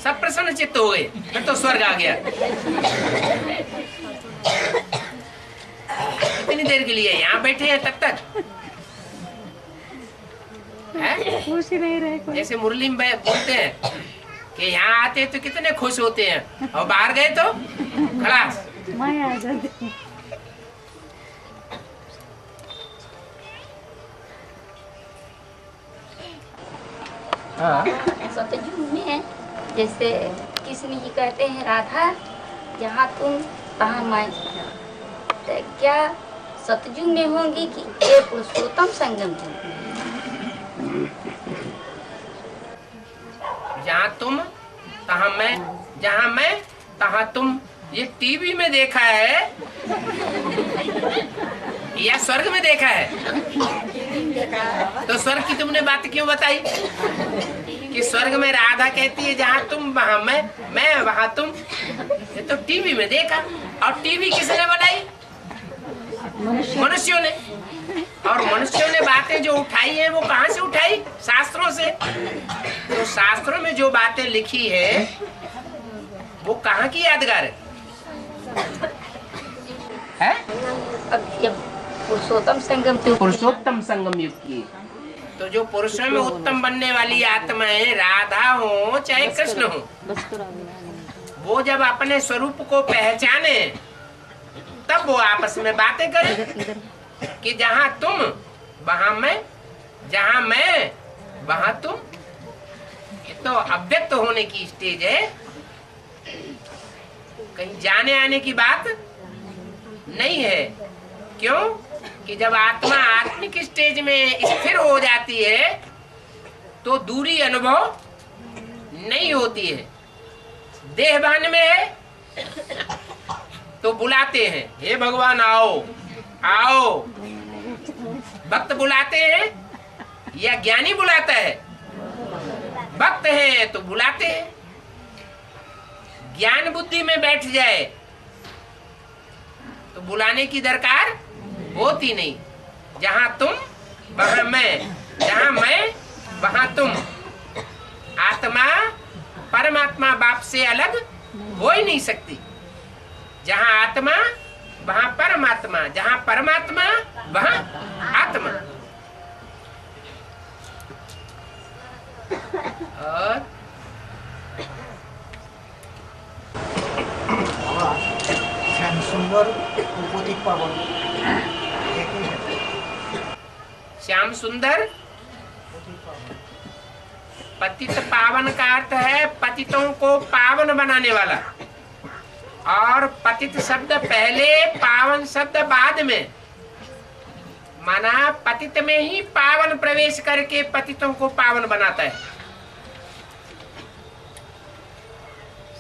सब प्रसन्न चित्त हो गए, फिर तो स्वर्ग आ गया। कितनी देर के लिए यहाँ बैठे हैं तब तक खुश ही नहीं रहे कोई। जैसे मुरली में बोलते हैं कि यहाँ आते तो कितने खुश होते हैं और बाहर गए तो खलास मैं आ जाती। सतयुग में जैसे कृष्ण जी कहते हैं राधा जहाँ तुम तहाँ मैं, तो क्या सतयुग में होंगी कि ये पुरुषोत्तम संगम होंगी? जहाँ तुम तहाँ मैं, जहाँ मैं तहाँ तुम, ये टीवी में देखा है या स्वर्ग में देखा है? तो स्वर्ग की तुमने बात क्यों बताई कि स्वर्ग में राधा कहती है जहाँ तुम वहाँ मैं वहाँ तुम? ये तो टीवी में देखा। और टीवी किसने बनाई? मनुष्यों ने। और मनुष्यों ने बातें जो उठाई है वो कहाँ से उठाई? शास्त्रों से। तो शास्त्रों में जो बातें लिखी है वो कहाँ की यादगार है? अब जब पुरुषोत्तम संगम तो पुरुषोत्तम संगम युग की, तो जो पुरुषों में उत्तम बनने वाली आत्माएं राधा हो चाहे कृष्ण हो, वो जब अपने स्वरूप को पहचाने तब वो आपस में बातें करें कि जहाँ तुम वहाँ मैं, जहाँ मैं वहाँ तुम। ये तो अव्यक्त होने की स्टेज है, कहीं जाने आने की बात नहीं है। क्यों? कि जब आत्मा आत्मिक स्टेज में स्थिर हो जाती है तो दूरी अनुभव नहीं होती है। देहभान में है तो बुलाते हैं, हे भगवान आओ आओ। भक्त बुलाते हैं या ज्ञानी बुलाता है? भक्त है तो बुलाते हैं। ज्ञान बुद्धि में बैठ जाए तो बुलाने की दरकार होती नहीं। जहां तुम वहां मैं, जहां मैं वहां तुम। आत्मा परमात्मा बाप से अलग हो ही नहीं सकती। जहां आत्मा वहां परमात्मा, जहां परमात्मा वहां आत्मा। और श्याम सुंदर पतित पावन, श्याम सुंदर पतित पावन का अर्थ है पतितों को पावन बनाने वाला। और पतित शब्द पहले, पावन शब्द बाद में। माना पतित में ही पावन प्रवेश करके पतितों को पावन बनाता है।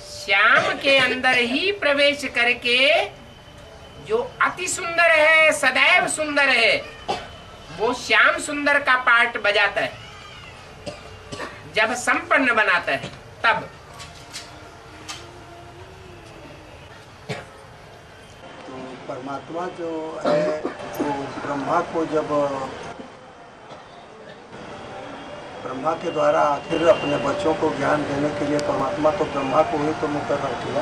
श्याम के अंदर ही प्रवेश करके जो अति सुंदर है, सदैव सुंदर है, वो श्याम सुंदर का पार्ट बजाता है। जब संपन्न बनाता है तब। तो परमात्मा जो है वो ब्रह्मा को जब ब्रह्मा के द्वारा आखिर अपने बच्चों को ज्ञान देने के लिए परमात्मा तो ब्रह्मा को ही तो मुकर्रर किया।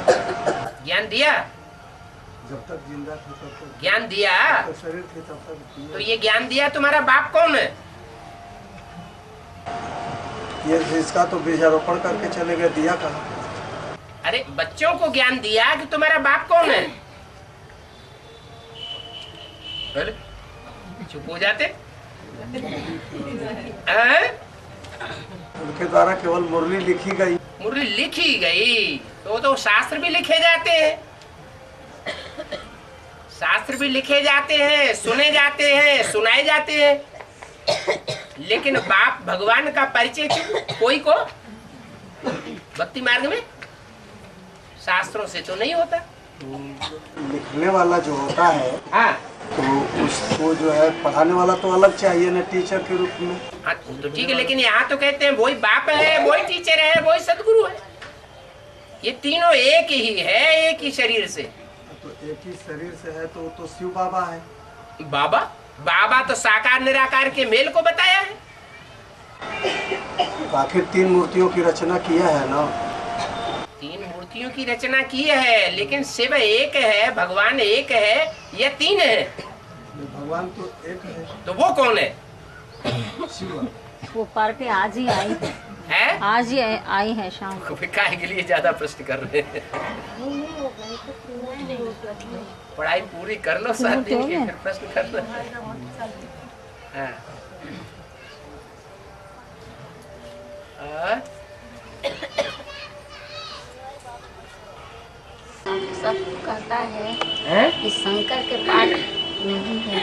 ज्ञान दिया, जब तक जिंदा थे तब तक ज्ञान दिया। तो शरीर थे तब तक दिया। तो ये ज्ञान दिया तुम्हारा बाप कौन है? ये इसका तो बीजारोपण करके चले गए, दिया कहाँ? अरे बच्चों को ज्ञान दिया कि तुम्हारा बाप कौन है? अरे चुप हो जाते। उनके द्वारा केवल मुरली लिखी गई। मुरली लिखी गई तो शास्त्र भी लिखे जाते हैं, शास्त्र भी लिखे जाते हैं, सुने जाते हैं, सुनाए जाते हैं। लेकिन बाप भगवान का परिचय क्यों कोई को भक्ति मार्ग में शास्त्रों से तो नहीं होता। लिखने वाला जो होता है हाँ तो उसको जो है पढ़ाने वाला तो अलग चाहिए ना, टीचर के रूप में। हाँ तो ठीक है, लेकिन यहाँ तो कहते हैं वही बाप है, वही टीचर है, वही सदगुरु है। ये तीनों एक ही है, एक ही शरीर से। तो एक ही शरीर से है तो तो शिव बाबा है। बाबा बाबा तो साकार निराकार के मेल को बताया है। तो आखिर तीन मूर्तियों की रचना किया है ना। मूर्तियों की रचना की है, लेकिन शिव एक है, भगवान एक है या तीन है? भगवान तो एक है। तो वो कौन है? शिव। वो पार्टी आज ही आई है? आज ही आई है शाम को। काहे के लिए ज्यादा प्रश्न कर रहे हैं? पढ़ाई पूरी कर लो, 7 दिन की, फिर प्रश्न कर लो। हाँ। सब कहता है कि शंकर के पाठ नहीं है,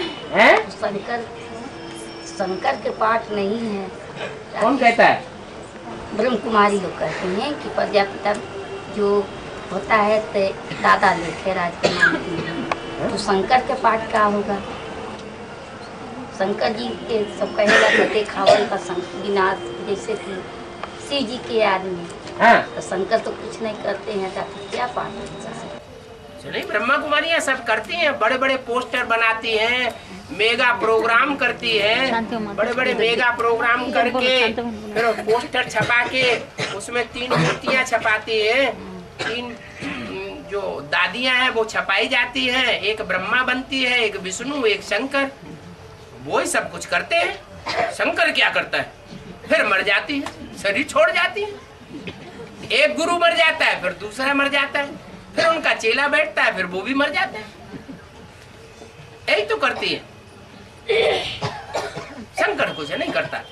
शंकर के पाठ नहीं है। कौन कहता है? ब्रह्म कुमारी लोग कहते हैं कि प्रजापिता जो होता है ते दादा लेखे राज के नाम की, तो शंकर के पाठ क्या होगा? शंकर जी के सब कहेगा तो देखावन का विनाश, जैसे कि शिव जी के आदमी। हाँ। तो शंकर तो कुछ नहीं करते हैं, ताकि क्या पाठ नहीं, ब्रह्मा कुमारियाँ सब करती हैं, बड़े बड़े पोस्टर बनाती हैं, मेगा प्रोग्राम करती हैं, बड़े बड़े मेगा प्रोग्राम करके फिर पोस्टर छपा के उसमें 3 मूर्तियाँ छपाती हैं, 3 जो दादियाँ हैं वो छपाई जाती हैं, एक ब्रह्मा बनती है, एक विष्णु, एक शंकर, वो ही सब कुछ करते हैं। शंकर क्या करता है? फिर मर जाती है, शरीर छोड़ जाती है, एक गुरु मर जाता है, फिर दूसरा मर जाता है, फिर उनका चेला बैठता है, फिर वो भी मर जाता है। यही तो करती है। शंकर कुछ नहीं करता।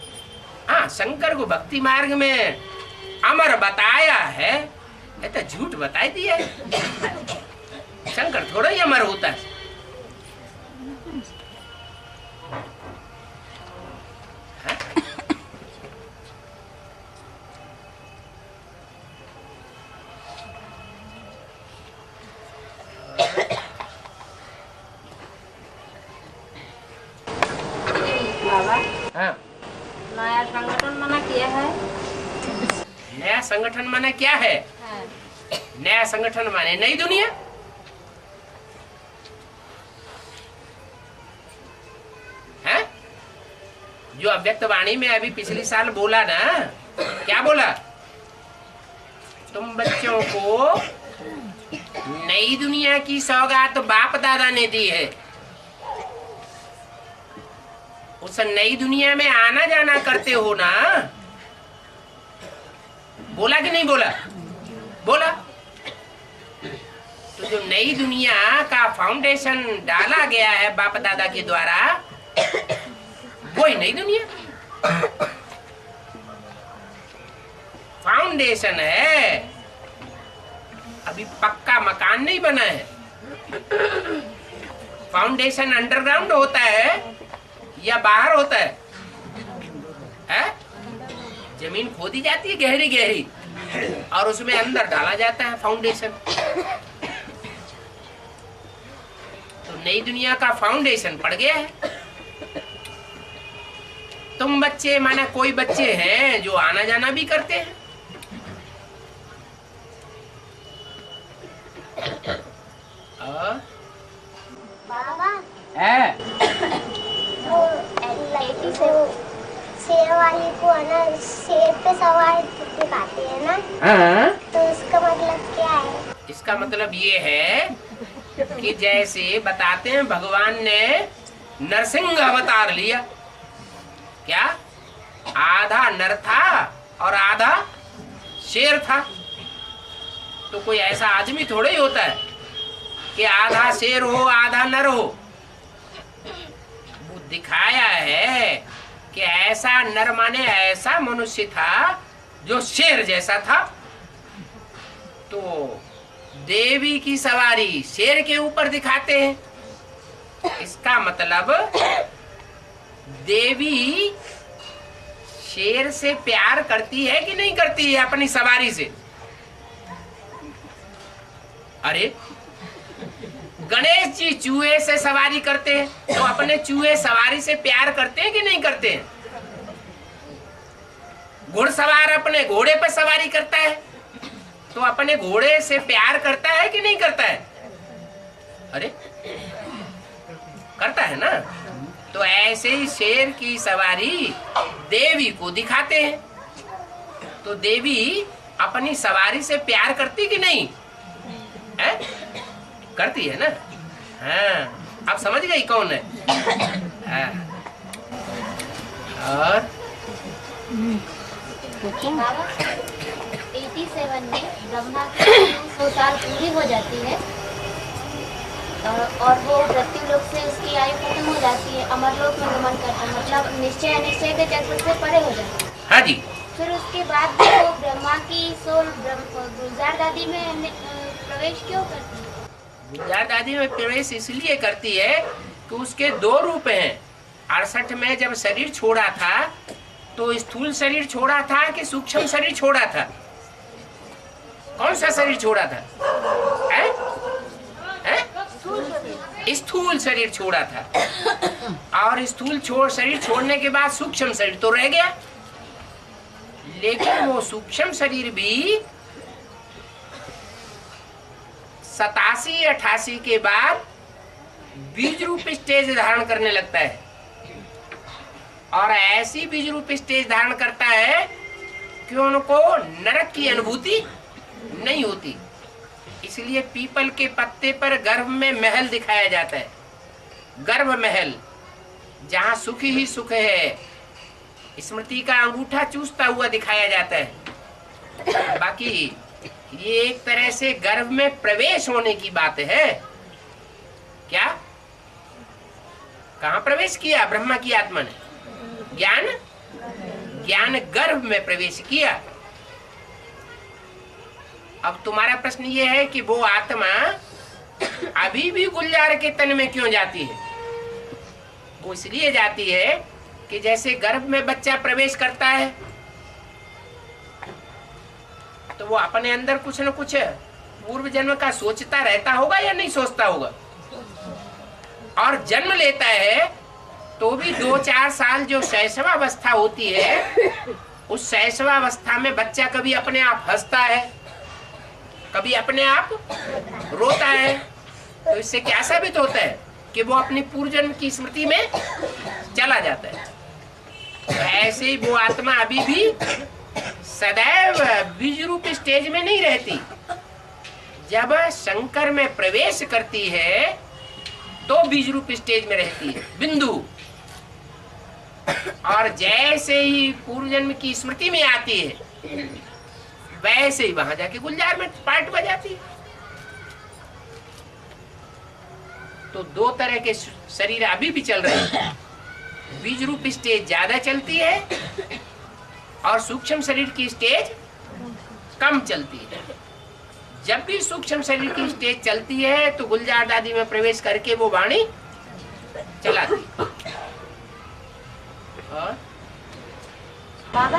हाँ, शंकर को भक्ति मार्ग में अमर बताया है, ये तो झूठ बताई दिया है। शंकर थोड़ा ही अमर होता है। हाँ। नया संगठन मना किया है। नया संगठन माने क्या है? नया संगठन माने नई दुनिया। है? जो अव्यक्त वाणी में अभी पिछली साल बोला ना, क्या बोला? तुम बच्चों को नई दुनिया की सौगात बाप दादा ने दी है। उस नई दुनिया में आना जाना करते हो ना। बोला कि नहीं बोला? बोला। तो जो नई दुनिया का फाउंडेशन डाला गया है बाप दादा के द्वारा, वही नई दुनिया फाउंडेशन है। अभी पक्का मकान नहीं बना है। फाउंडेशन अंडरग्राउंड होता है या बाहर होता है? जमीन खोदी जाती है गहरी गहरी और उसमें अंदर डाला जाता है फाउंडेशन। तो नई दुनिया का फाउंडेशन पड़ गया है। तुम बच्चे माना कोई बच्चे हैं जो आना जाना भी करते हैं। बाबा है वो एलआईटी से वो शेर वाली को है ना, शेर पे सवार दिखाते हैं ना, हाँ? तो उसका मतलब क्या है? इसका मतलब ये है कि जैसे बताते हैं भगवान ने नरसिंह अवतार लिया, क्या आधा नर था और आधा शेर था। तो कोई ऐसा आदमी थोड़ा ही होता है कि आधा शेर हो आधा नर हो। वो दिखाया है कि ऐसा नर माने ऐसा मनुष्य था जो शेर जैसा था। तो देवी की सवारी शेर के ऊपर दिखाते हैं। इसका मतलब देवी शेर से प्यार करती है कि नहीं करती है अपनी सवारी से? अरे गणेश जी चूहे से सवारी करते हैं, तो अपने चूहे सवारी से प्यार करते हैं कि नहीं करते हैं? घुड़सवार अपने घोड़े पर सवारी करता है, तो अपने घोड़े से प्यार करता है कि नहीं करता है? अरे करता है ना। तो ऐसे ही शेर की सवारी देवी को दिखाते हैं। तो देवी अपनी सवारी से प्यार करती कि नहीं है? करती है ना? हाँ, आप समझ गई कौन है? हाँ। और बाबा 87 में ब्रह्मा की 100 साल पूरी हो जाती है और वो मृत्यु लोक से उसकी आयु खत्म हो जाती है, अमरलोक में गमन करता है, मतलब निश्चय अनिश्चय के चक्र से परे हो जाता है। हाँ जी, फिर उसके बाद भी वो ब्रह्मा की सोल गुलजार दादी में प्रवेश क्यों करती है? गुलजार दादी में प्रवेश इसलिए करती है कि उसके 2 रूप हैं। 68 में जब शरीर छोड़ा था तो स्थूल शरीर छोड़ा था कि सूक्ष्म शरीर छोड़ा था? कौन सा शरीर छोड़ा था? है? स्थूल शरीर छोड़ा था। और स्थूल शरीर छोड़ने के बाद सूक्ष्म शरीर तो रह गया, लेकिन वो सूक्ष्म शरीर भी 87-88 के बाद बीज रूप स्टेज धारण करने लगता है, और ऐसी बीज रूप स्टेज धारण करता है कि उनको नरक की अनुभूति नहीं होती। इसलिए पीपल के पत्ते पर गर्भ में महल दिखाया जाता है, गर्भ महल, जहाँ सुख ही सुख है, स्मृति का अंगूठा चूसता हुआ दिखाया जाता है। बाकी ये एक तरह से गर्भ में प्रवेश होने की बात है। क्या? कहाँ प्रवेश किया ब्रह्मा की आत्मा ने? ज्ञान गर्भ में प्रवेश किया। अब तुम्हारा प्रश्न ये है कि वो आत्मा अभी भी गुलजार के तन में क्यों जाती है? वो इसलिए जाती है कि जैसे गर्भ में बच्चा प्रवेश करता है तो वो अपने अंदर कुछ न कुछ पूर्व जन्म का सोचता रहता होगा या नहीं सोचता होगा, और जन्म लेता है तो भी 2-4 साल जो शैशवावस्था होती है, उस शैशवावस्था में बच्चा कभी अपने आप हंसता है, कभी अपने आप रोता है। तो इससे क्या साबित होता है कि वो अपनी पूर्व जन्म की स्मृति में चला जाता है। तो ऐसे ही वो आत्मा अभी भी सदैव बीज रूप स्टेज में नहीं रहती। जब शंकर में प्रवेश करती है तो बीज रूप स्टेज में रहती है, बिंदु। और जैसे ही पूर्व जन्म की स्मृति में आती है, वैसे ही वहां जाके गुलजार में पार्ट बजाती है। तो 2 तरह के शरीर अभी भी चल रहे हैं। बीज रूप स्टेज ज्यादा चलती है और सूक्ष्म शरीर की स्टेज कम चलती है। जब भी सूक्ष्म शरीर की स्टेज चलती है तो गुलजार दादी में प्रवेश करके वो वाणी चलाती है। और बाबा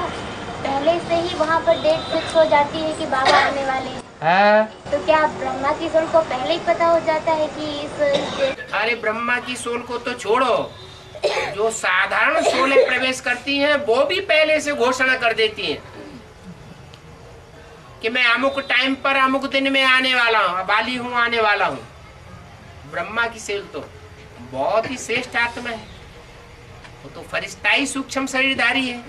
पहले से ही वहाँ पर डेट फिक्स हो जाती है कि बाबा आने वाले हैं। तो क्या ब्रह्मा की सोल को पहले ही पता हो जाता है कि इस डेट? अरे ब्रह्मा की सोल को तो छोड़ो, जो साधारण सोलें प्रवेश करती हैं वो भी पहले से घोषणा कर देती हैं कि मैं अमुक टाइम पर अमुक दिन में आने वाला हूँ, वाली हूँ, आने वाला हूँ। ब्रह्मा की सोल तो बहुत ही श्रेष्ठ आत्मा है, वो तो फरिश्ताई सूक्ष्म शरीरधारी है।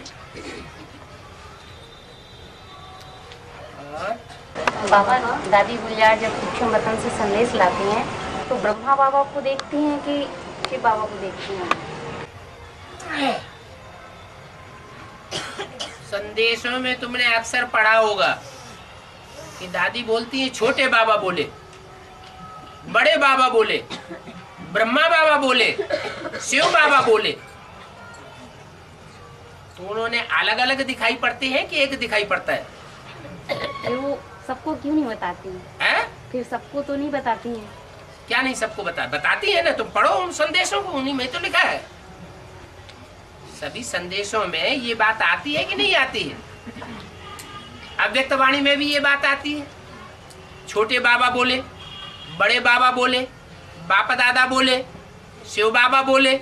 बाबा दादी गुलजार जब सूक्ष्म वतन से संदेश लाती हैं तो ब्रह्मा बाबा को देखती हैं कि शिव बाबा को देखती हैं? संदेशों में तुमने अक्सर पढ़ा होगा कि दादी बोलती है छोटे बाबा बोले, बड़े बाबा बोले, ब्रह्मा बाबा बोले, शिव बाबा बोले। तो उन्होंने अलग अलग दिखाई पड़ते हैं कि एक दिखाई पड़ता है? फिर वो सबको क्यों नहीं बताती हैं? फिर सबको तो नहीं बताती हैं? क्या नहीं सबको बताती है ना, तुम पढ़ो उन संदेशों को, उन्हीं में तो लिखा है। सभी संदेशों में ये बात आती है कि नहीं आती है? अव्यक्त वाणी में भी ये बात आती है। छोटे बाबा बोले, बड़े बाबा बोले, बाप दादा बोले, शिव बाबा बोले,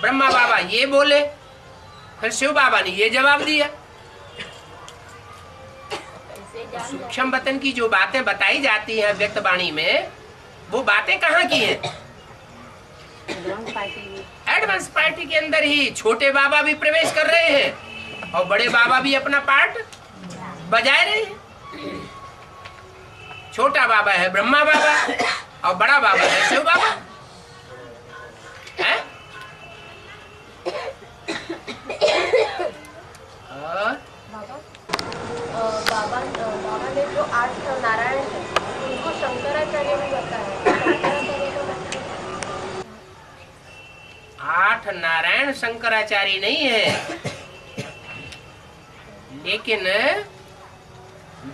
ब्रह्मा बाबा ये बोले, फिर शिव बाबा ने ये जवाब दिया। सूक्ष्म वतन की जो बातें बताई जाती हैं व्यक्त वाणी में, वो बातें कहाँ की हैं? एडवांस पार्टी के अंदर ही छोटे बाबा भी प्रवेश कर रहे हैं और बड़े बाबा भी अपना पार्ट बजाए रहे हैं। छोटा बाबा है ब्रह्मा बाबा और बड़ा बाबा है शिव बाबा है? बाबा ने जो 8 नारायण है उनको शंकराचार्य ने बताया। 8 नारायण शंकराचार्य नहीं है, लेकिन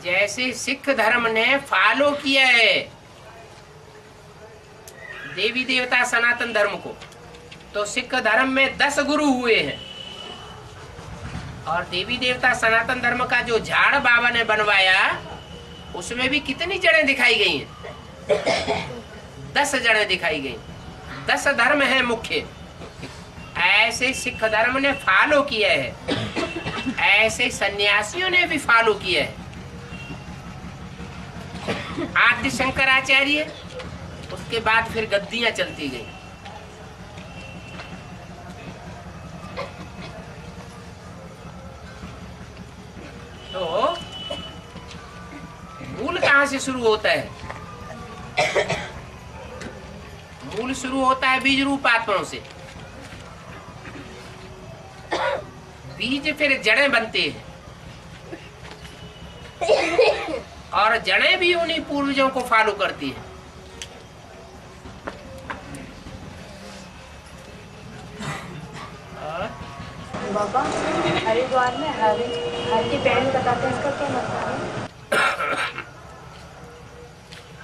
जैसे सिख धर्म ने फॉलो किया है देवी देवता सनातन धर्म को, तो सिख धर्म में 10 गुरु हुए हैं। और देवी देवता सनातन धर्म का जो झाड़ बाबा ने बनवाया उसमें भी कितनी जड़ें दिखाई गई हैं? 10 जड़ें दिखाई गई। 10 धर्म है मुख्य। ऐसे सिख धर्म ने फॉलो किया है, ऐसे सन्यासियों ने भी फॉलो किया है। आद्य शंकराचार्य, उसके बाद फिर गद्दियां चलती गई। तो मूल कहां से शुरू होता है? मूल शुरू होता है बीज रूप आत्माओं से। बीज फिर जड़ें बनते हैं और जड़ें भी उन्हीं पूर्वजों को फॉलो करती है। बाबा हरिद्वार में हरि की बहन बताते हैं, इसका क्या मतलब है?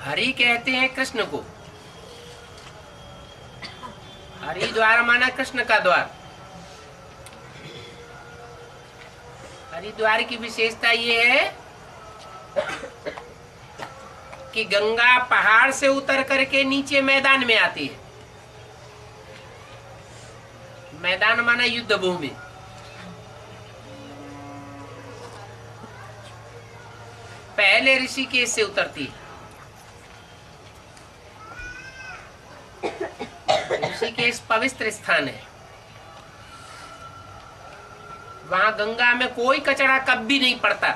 हरि कहते हैं कृष्ण को। हरिद्वार माना कृष्ण का द्वार। हरिद्वार की विशेषता ये है कि गंगा पहाड़ से उतर करके नीचे मैदान में आती है। मैदान माना युद्ध भूमि। पहले ऋषिकेश से उतरती है। ऋषिकेश पवित्र स्थान है। वहां गंगा में कोई कचरा कभी नहीं पड़ता।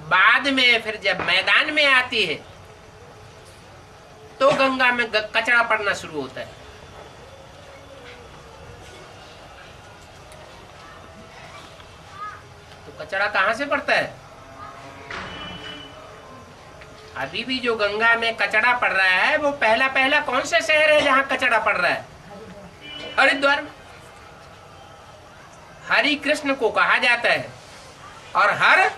बाद में फिर जब मैदान में आती है तो गंगा में कचरा पड़ना शुरू होता है। तो कचरा कहां से पड़ता है? अभी भी जो गंगा में कचरा पड़ रहा है वो पहला कौन सा शहर है जहां कचरा पड़ रहा है? हरिद्वार में। हरि कृष्ण को कहा जाता है। और हर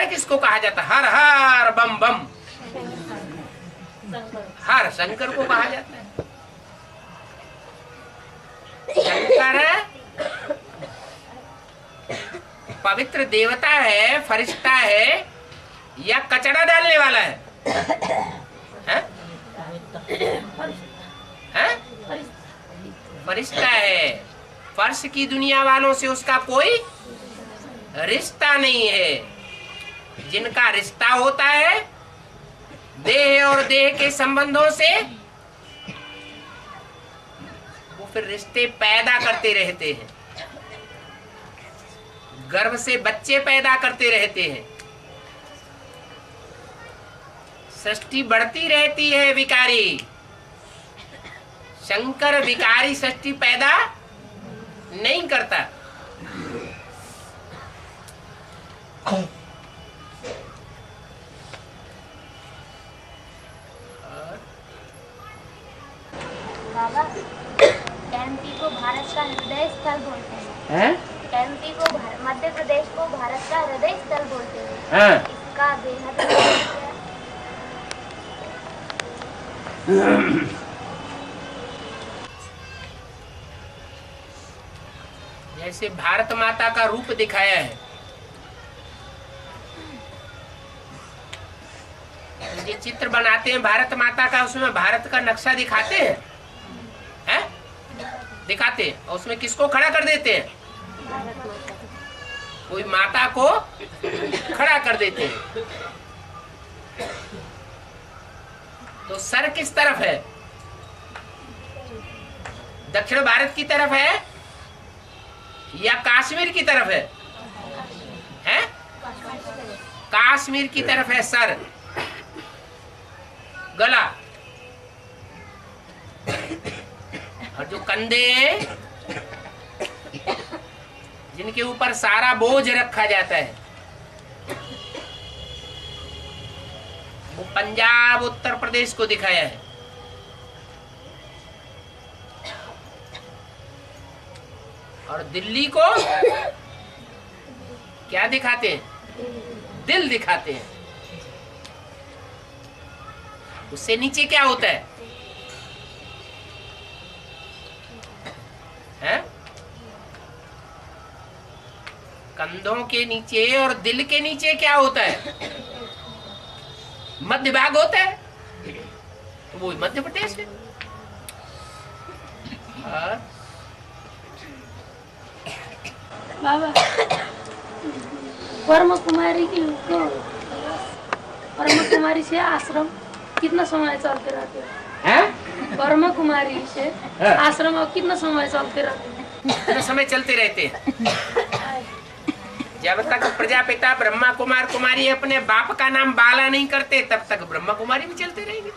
किसको कहा जाता है? हर हर बम बम। हर शंकर को कहा जाता है। शंकर है पवित्र देवता है, फरिश्ता है, या कचरा डालने वाला है? फरिश्ता है। फर्श की दुनिया वालों से उसका कोई रिश्ता नहीं है। जिनका रिश्ता होता है देह और देह के संबंधों से, वो फिर रिश्ते पैदा करते रहते हैं। गर्भ से बच्चे पैदा करते रहते हैं। सृष्टि बढ़ती रहती है विकारी। शंकर विकारी सृष्टि पैदा नहीं करता। बाबा एमपी को भारत का हृदय स्थल बोलते हैं। एमपी को मध्य प्रदेश को भारत का हृदय स्थल बोलते हैं। इसका बेहद जैसे भारत माता का रूप दिखाया है, ये चित्र बनाते हैं भारत माता का, उसमें भारत का नक्शा दिखाते हैं, हैं? दिखाते हैं। और उसमें किसको खड़ा कर देते हैं? कोई माता को खड़ा कर देते हैं। तो सर किस तरफ है? दक्षिण भारत की तरफ है या कश्मीर की तरफ है? हैं? कश्मीर की तरफ है सर, गला और जो कंधे हैं जिनके ऊपर सारा बोझ रखा जाता है, वो पंजाब उत्तर प्रदेश को दिखाया है। और दिल्ली को क्या दिखाते हैं? दिल दिखाते हैं। उससे नीचे क्या होता है? हैं? कंधों के नीचे और दिल के नीचे क्या होता है? मध्य भाग होता है, तो वो मध्य प्रदेश है। बाबा ब्रह्म कुमारी से आश्रम कितना समय चलते रहते हैं? ब्रह्म कुमारी से आश्रम और कितना समय चलते रहते हैं? कितना समय चलते रहते हैं? जब तक प्रजापिता ब्रह्मा कुमार कुमारी अपने बाप का नाम बाला नहीं करते तब तक ब्रह्मा कुमारी भी चलते रहेंगे।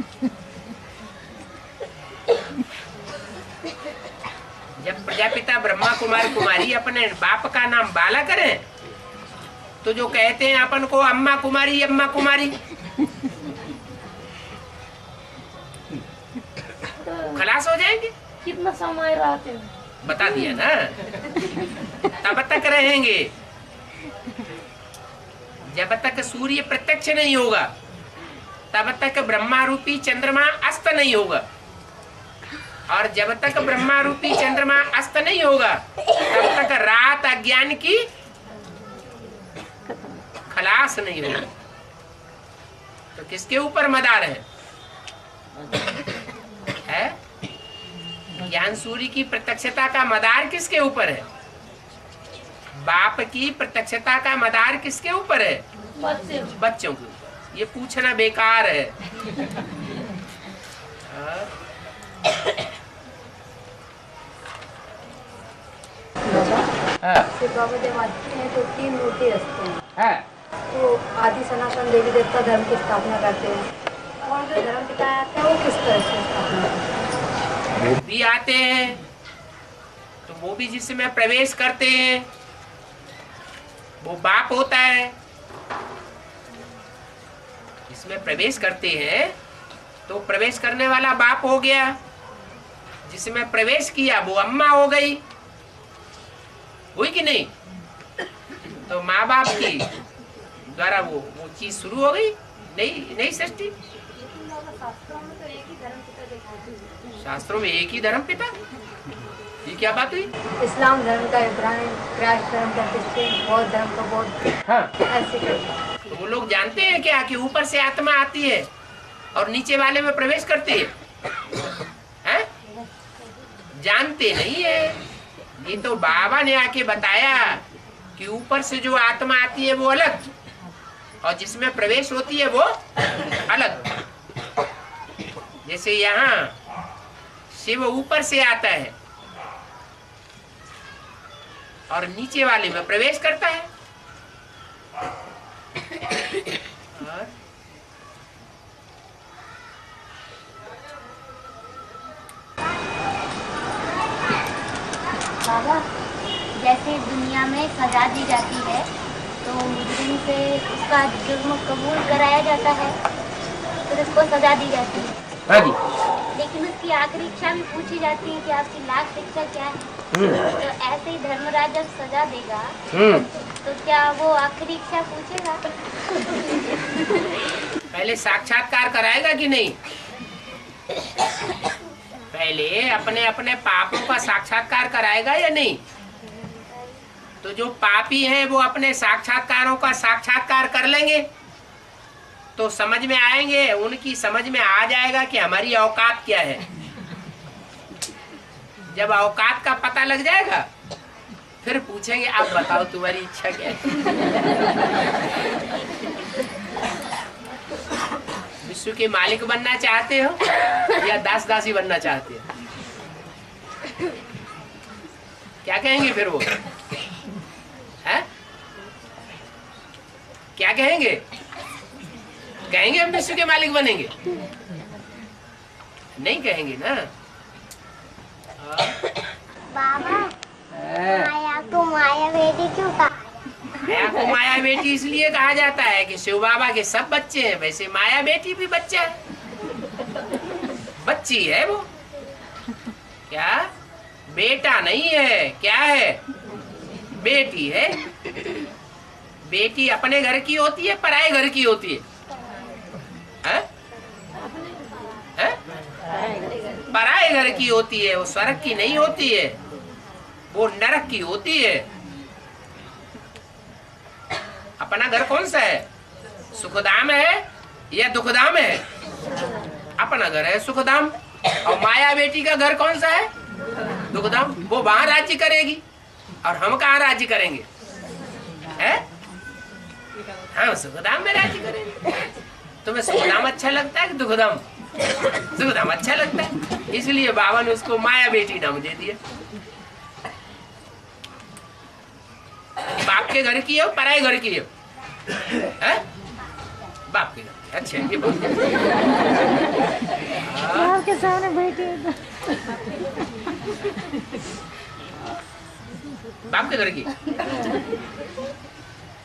जब प्रजापिता ब्रह्मा कुमार कुमारी अपने बाप का नाम बाला करें तो जो कहते हैं अपन को अम्मा कुमारी अम्मा कुमारी, खलास हो जाएंगे। कितना समय रहते हैं? बता दिया ना, तब तक रहेंगे जब तक सूर्य प्रत्यक्ष नहीं होगा, तब तक ब्रह्मा रूपी चंद्रमा अस्त नहीं होगा, और जब तक ब्रह्मा रूपी चंद्रमा अस्त नहीं होगा तब तक रात अज्ञान की खलास नहीं होगी। तो किसके ऊपर मदार है? ज्ञान सूर्य की प्रत्यक्षता का मदार किसके ऊपर है? बाप की प्रत्यक्षता का मदार किसके ऊपर है? बच्चों के ऊपर। ये पूछना बेकार है। बाबा जब आते हैं तो 3 मूर्ति रखते हैं। तो आदि सनातन देवी देवता धर्म की स्थापना करते हैं, और जो धर्म पिता आते हैं वो किस तरह से स्थापना करते हैं? वो भी आते हैं तो वो भी जिसमें प्रवेश करते हैं वो बाप होता है। जिसमें प्रवेश करते हैं तो प्रवेश करने वाला बाप हो गया, जिसमें प्रवेश किया वो अम्मा हो गई, हुई कि नहीं? तो माँ बाप की द्वारा वो चीज शुरू हो गई। नहीं सृष्टि, शास्त्रों में एक ही धर्म पिता। ये क्या बात हुई? इस्लाम धर्म का इब्राहिम, क्राइस्ट धर्म का क्रिश्चियन, बौद्ध धर्म का बौद्ध। हाँ। ऐसे करते। तो वो लोग जानते हैं क्या कि ऊपर से आत्मा आती है और नीचे वाले में प्रवेश करती है? जानते नहीं है। ये तो बाबा ने आके बताया कि ऊपर से जो आत्मा आती है वो अलग, और जिसमें प्रवेश होती है वो अलग। जैसे यहाँ शिव ऊपर से आता है और नीचे वाले में प्रवेश करता है। और बाबा जैसे दुनिया में सजा दी जाती है तो मुजरिम से उसका जुर्म कबूल कराया जाता है, फिर उसको सजा दी जाती है। हाँ जी। लेकिन उसकी आखिरी इच्छा भी पूछी जाती है कि आपकी लास्ट इच्छा क्या है। तो ऐसे ही धर्मराज जब सजा देगा तो क्या वो आखिरी इच्छा पूछेगा? पहले साक्षात्कार कराएगा कि नहीं? पहले अपने अपने पापों का साक्षात्कार कराएगा या नहीं? तो जो पापी हैं वो अपने साक्षात्कारों का साक्षात्कार कर लेंगे तो समझ में आएंगे, उनकी समझ में आ जाएगा कि हमारी औकात क्या है। जब औकात का पता लग जाएगा फिर पूछेंगे आप बताओ तुम्हारी इच्छा क्या है। विश्व के मालिक बनना चाहते हो या दास दासी बनना चाहते हो? क्या कहेंगे फिर वो? है? क्या कहेंगे? कहेंगे हम विश्व के मालिक बनेंगे? नहीं कहेंगे ना। बाबा, माया को माया बेटी क्यों कहा? माया को माया बेटी इसलिए कहा जाता है कि शिव बाबा के सब बच्चे हैं, वैसे माया बेटी भी बच्चा है, बच्ची है वो। क्या? बेटा नहीं है, क्या है? बेटी है। बेटी अपने घर की होती है, पराये घर की होती है? पराये घर की होती है, वो स्वर्ग की नहीं होती है, वो नरक की होती है। अपना घर कौन सा है? सुखधाम है या दुखधाम है? अपना घर है सुखधाम। और माया बेटी का घर कौन सा है? दुखधाम। वो वहां राज्य करेगी और हम कहाँ राज्य करेंगे? है? हाँ, सुखधाम में राज्य करेंगे। तुम्हें सुखधाम अच्छा लगता है कि दुखधाम? सुखधाम अच्छा लगता है, इसलिए बाबा ने उसको माया बेटी नाम दे दिया। बाप के घर की हो, पराये घर की हो? है? बाप के घर। अच्छा, ये बात के सामने बैठी है। बाप के घर की।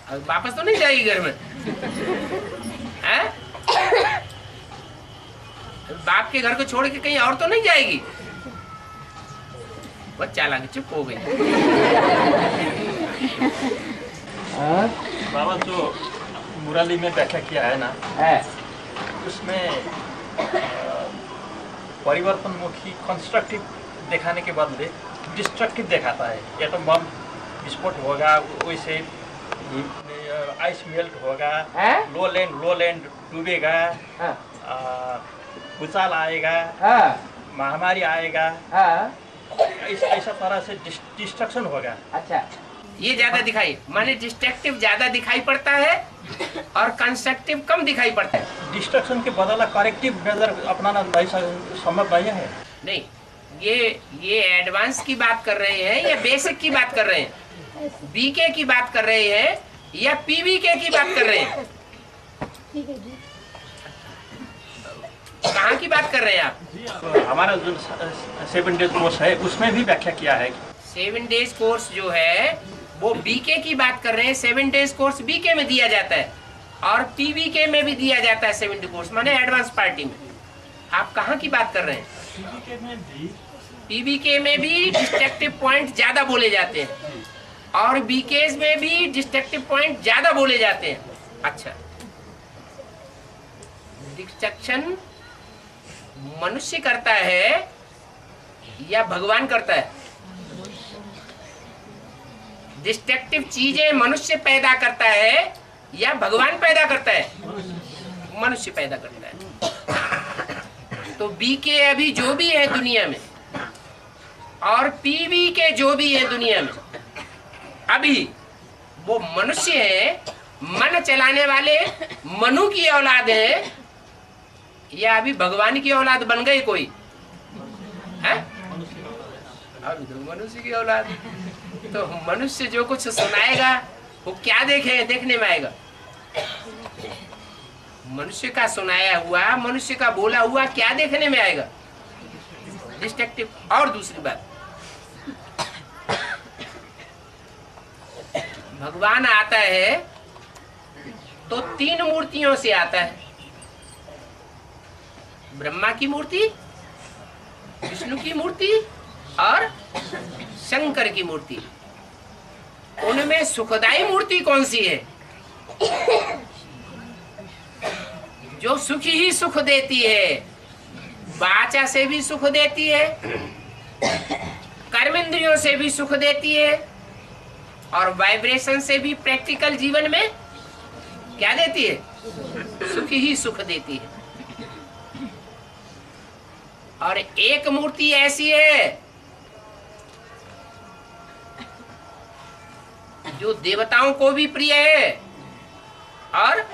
अब वापस तो नहीं जाएगी घर में? है? बाप के घर को छोड़ के कहीं और तो नहीं जाएगी? बहुत चालाक, चुप हो गई। बाबा जो मुरली में व्याख्या किया है ना, उसमें परिवर्तनमुखी कंस्ट्रक्टिव दिखाने के बदले डिस्ट्रक्टिव दिखाता है। या तो बम विस्फोट होगा, वैसे आइस मेल्ट होगा, लो लैंड डूबेगा, भूचाल आएगा, महामारी आएगा, ऐसा तरह से डिस्ट्रक्शन होगा। अच्छा, ये ज्यादा दिखाई, माने डिस्ट्रक्टिव ज्यादा दिखाई पड़ता है और कंस्ट्रक्टिव कम दिखाई पड़ता है। डिस्ट्रक्शन के बदला करेक्टिव मेजर अपनाना संभव नहीं है। नहीं, ये एडवांस की बात कर रहे हैं या बेसिक की बात कर रहे हैं? बीके की बात कर रहे हैं या पीवीके की बात कर रहे हैं? कहाँ की बात कर रहे हैं आप? हमारा जो 7 डेज कोर्स है उसमें भी व्याख्या किया है। 7 डेज कोर्स जो है वो बीके की बात कर रहे हैं। 7 डेज कोर्स बीके में दिया जाता है और पीवीके में भी दिया जाता है 7 डेज कोर्स, माने एडवांस पार्टी में। आप कहाँ की बात कर रहे हैं? पीवीके में भी डिस्ट्रक्टिव पॉइंट ज्यादा बोले जाते हैं और बीकेज में भी डिस्ट्रक्टिव पॉइंट ज्यादा बोले जाते हैं। अच्छा, डिस्ट्रक्शन मनुष्य करता है या भगवान करता है? डिस्ट्रक्टिव चीजें मनुष्य पैदा करता है या भगवान पैदा करता है? मनुष्य पैदा करता है। तो बीके अभी जो भी है दुनिया में और पीवी के जो भी है दुनिया में, अभी वो मनुष्य है, मन चलाने वाले मनु की औलाद है या अभी भगवान की औलाद बन गई कोई? है? अभी तो मनुष्य की औलाद। तो मनुष्य जो कुछ सुनाएगा वो क्या देखने में आएगा? मनुष्य का सुनाया हुआ, मनुष्य का बोला हुआ क्या देखने में आएगा? डिस्ट्रक्टिव। और दूसरी बात, भगवान आता है तो 3 मूर्तियों से आता है। ब्रह्मा की मूर्ति, विष्णु की मूर्ति और शंकर की मूर्ति। उनमें सुखदायी मूर्ति कौन सी है? जो सुख ही सुख देती है, वाचा से भी सुख देती है, कर्मेंद्रियों से भी सुख देती है और वाइब्रेशन से भी प्रैक्टिकल जीवन में क्या देती है? सुख ही सुख देती है। और एक मूर्ति ऐसी है जो देवताओं को भी प्रिय है और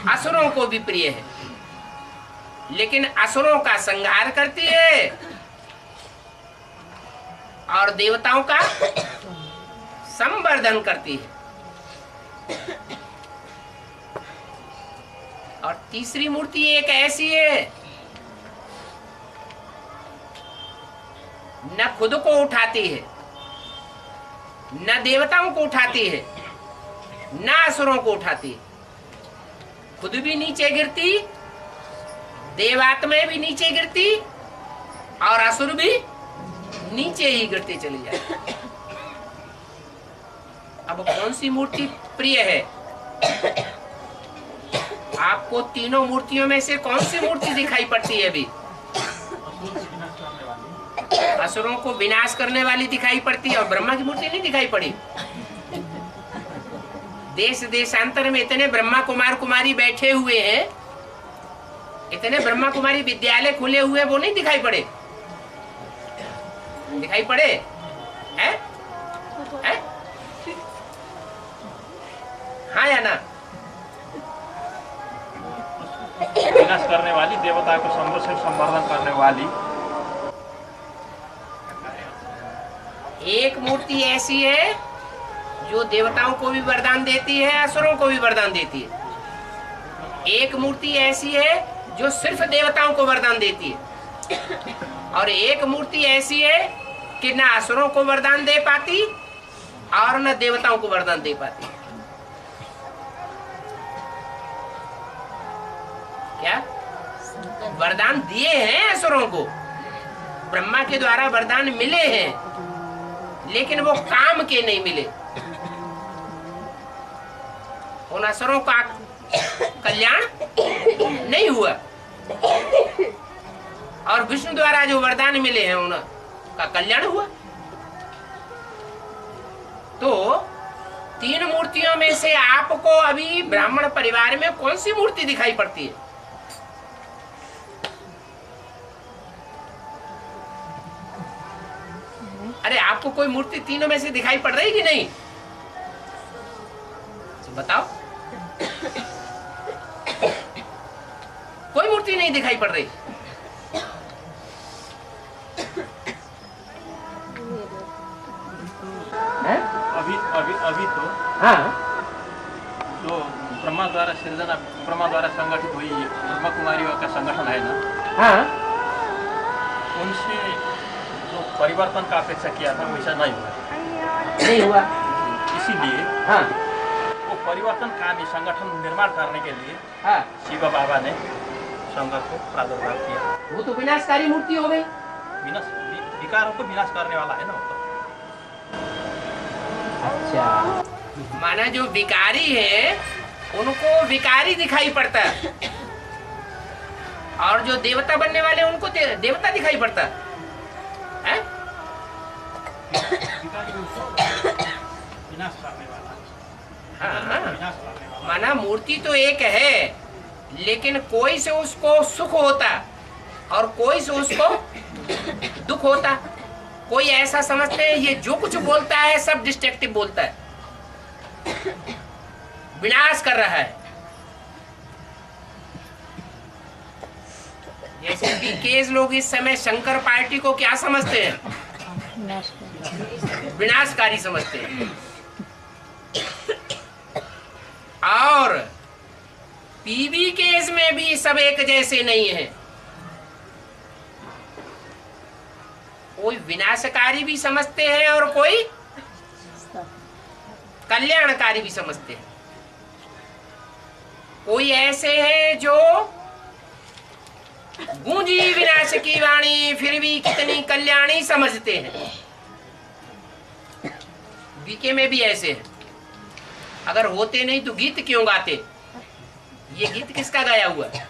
असुरों को भी प्रिय है। लेकिन असुरों का संहार करती है और देवताओं का संवर्धन करती है। और तीसरी मूर्ति एक ऐसी है, न खुद को उठाती है, न देवताओं को उठाती है, न असुरों को उठाती है। खुद भी नीचे गिरती, देवात्माएं भी नीचे गिरती और असुर भी नीचे ही गिरते चली जाती। अब कौन सी मूर्ति प्रिय है आपको? तीनों मूर्तियों में से कौन सी मूर्ति दिखाई पड़ती है? अभी असुरों को विनाश करने वाली दिखाई पड़ती है और ब्रह्मा की मूर्ति नहीं दिखाई पड़ी। देश देशांतर में इतने ब्रह्मा कुमार कुमारी बैठे हुए हैं, इतने ब्रह्मा कुमारी विद्यालय खुले हुए, वो नहीं दिखाई पड़े? दिखाई पड़े हैं? हैं? हाँ या ना? विनाश करने वाली, देवता को संरक्षण संवर्धन करने वाली एक मूर्ति ऐसी है जो देवताओं को भी वरदान देती है, असुरों को भी वरदान देती है। एक मूर्ति ऐसी है जो सिर्फ देवताओं को वरदान देती है और एक मूर्ति ऐसी है कि न असुरों को वरदान दे पाती और न देवताओं को वरदान दे पाती। क्या वरदान दिए हैं असुरों को, ब्रह्मा के द्वारा वरदान मिले हैं, लेकिन वो काम के नहीं मिले। उन असुरों का कल्याण नहीं हुआ और विष्णु द्वारा जो वरदान मिले हैं उनका कल्याण हुआ। तो तीन मूर्तियों में से आपको अभी ब्राह्मण परिवार में कौन सी मूर्ति दिखाई पड़ती है? अरे आपको कोई मूर्ति तीनों में से दिखाई पड़ रही कि नहीं? तो बताओ। कोई मूर्ति नहीं दिखाई पड़ रही। अभी तो हाँ, जो ब्रह्मा द्वारा सृजना, ब्रह्मा द्वारा संगठित हुई ब्रह्मा कुमारियों का संगठन है ना, हाँ, उनसे जो परिवर्तन का अपेक्षा किया था वैसा नहीं हुआ। इसीलिए हाँ, वो परिवर्तनकामी संगठन निर्माण करने के लिए हाँ, शिव बाबा ने संघ को प्रादुर्भाव किया। वो तो विनाशकारी मूर्ति हो गई। विकारों को विनाश करने वाला है ना वो तो। अच्छा, माना जो विकारी है उनको विकारी दिखाई पड़ता है और जो देवता बनने वाले उनको देवता दिखाई पड़ता है। विनाश करने वाला। हाँ, माना मूर्ति तो एक है, लेकिन कोई से उसको सुख होता और कोई से उसको दुख होता। कोई ऐसा समझते हैं ये जो कुछ बोलता है सब डिस्ट्रक्टिव बोलता है, विनाश कर रहा है। जैसे बीकेज लोग इस समय शंकर पार्टी को क्या समझते हैं? विनाशकारी समझते हैं। और पीबी केस में भी सब एक जैसे नहीं है। कोई विनाशकारी भी समझते हैं और कोई कल्याणकारी भी समझते हैं। कोई ऐसे हैं जो गूंजी विनाश की वाणी फिर भी कितनी कल्याणी समझते हैं। बीके में भी ऐसे हैं। अगर होते नहीं तो गीत क्यों गाते? ये गीत किसका गाया हुआ है?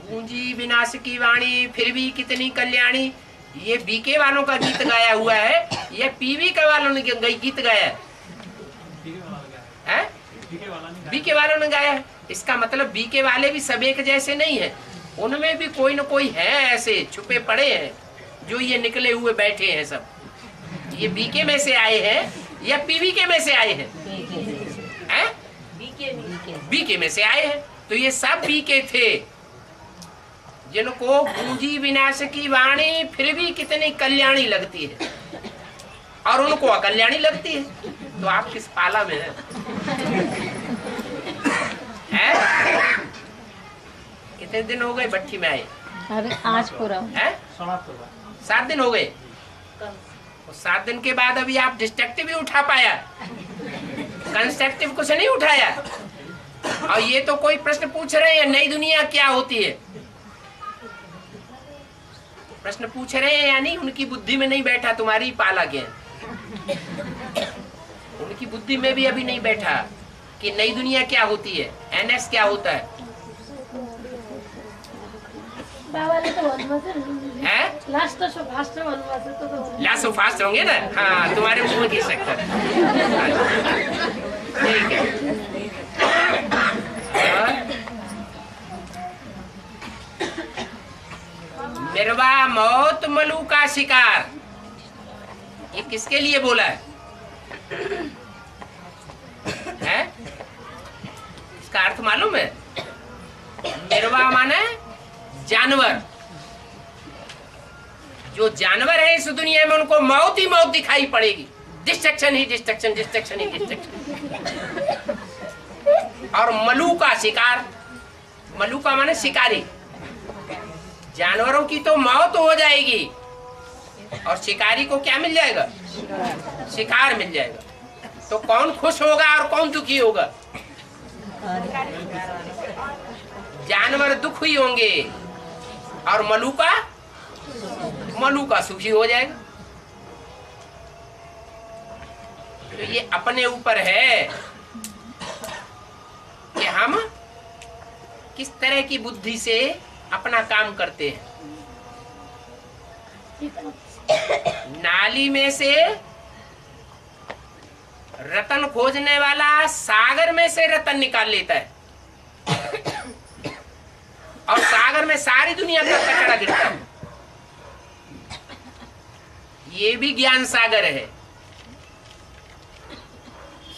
गूंजी विनाश की वाणी फिर भी कितनी कल्याणी, ये बीके वालों का गीत गाया हुआ है, ये पीवी के वालों ने गीत गाया है? बीके वालों ने गाया है। इसका मतलब बीके वाले भी सब एक जैसे नहीं है, उनमें भी कोई न कोई है ऐसे छुपे पड़े हैं जो ये निकले हुए बैठे हैं। सब ये बीके में से आए हैं या पीवी के में से आए हैं? बीके में से आए हैं। तो ये सब पी के थे, जिनको गूंजी विनाश की वाणी फिर भी कितनी कल्याणी लगती है और उनको अकल्याणी लगती है। तो आप किस पाला में हैं? कितने दिन हो गए भट्टी में आए? अरे आज पूरा है 7 दिन हो गए। 7 दिन के बाद अभी आप डिस्ट्रक्टिव भी उठा पाया, कंस्ट्रक्टिव कुछ नहीं उठाया। और ये तो कोई प्रश्न पूछ रहे हैं नई दुनिया क्या होती है, प्रश्न पूछ रहे हैं या नहीं? उनकी बुद्धि में नहीं बैठा, तुम्हारी पाला के उनकी बुद्धि में भी अभी नहीं बैठा कि नई दुनिया क्या होती है, एनएस क्या होता है। लास्ट तो फास्ट होंगे ना? हाँ, तुम्हारे मुंह में घी सकता है। ठीक है। मिरवा मौत मलू का शिकार, ये किसके लिए बोला है? इसका अर्थ मालूम है? मिरवा माने जानवर। जो जानवर है इस दुनिया में उनको मौत ही मौत दिखाई पड़ेगी, डिस्ट्रक्शन ही डिस्ट्रक्शन, डिस्ट्रक्शन ही डिस्ट्रक्शन। और मलू का शिकार, मलू का माने शिकारी। जानवरों की तो मौत हो जाएगी और शिकारी को क्या मिल जाएगा? शिकार मिल जाएगा। तो कौन खुश होगा और कौन दुखी होगा? जानवर दुखी होंगे और मलू का सुखी हो जाएगा। तो ये अपने ऊपर है कि हम किस तरह की बुद्धि से अपना काम करते हैं। नाली में से रतन खोजने वाला सागर में से रतन निकाल लेता है और सागर में सारी दुनिया का कचरा गिरता है। ये भी ज्ञान सागर है।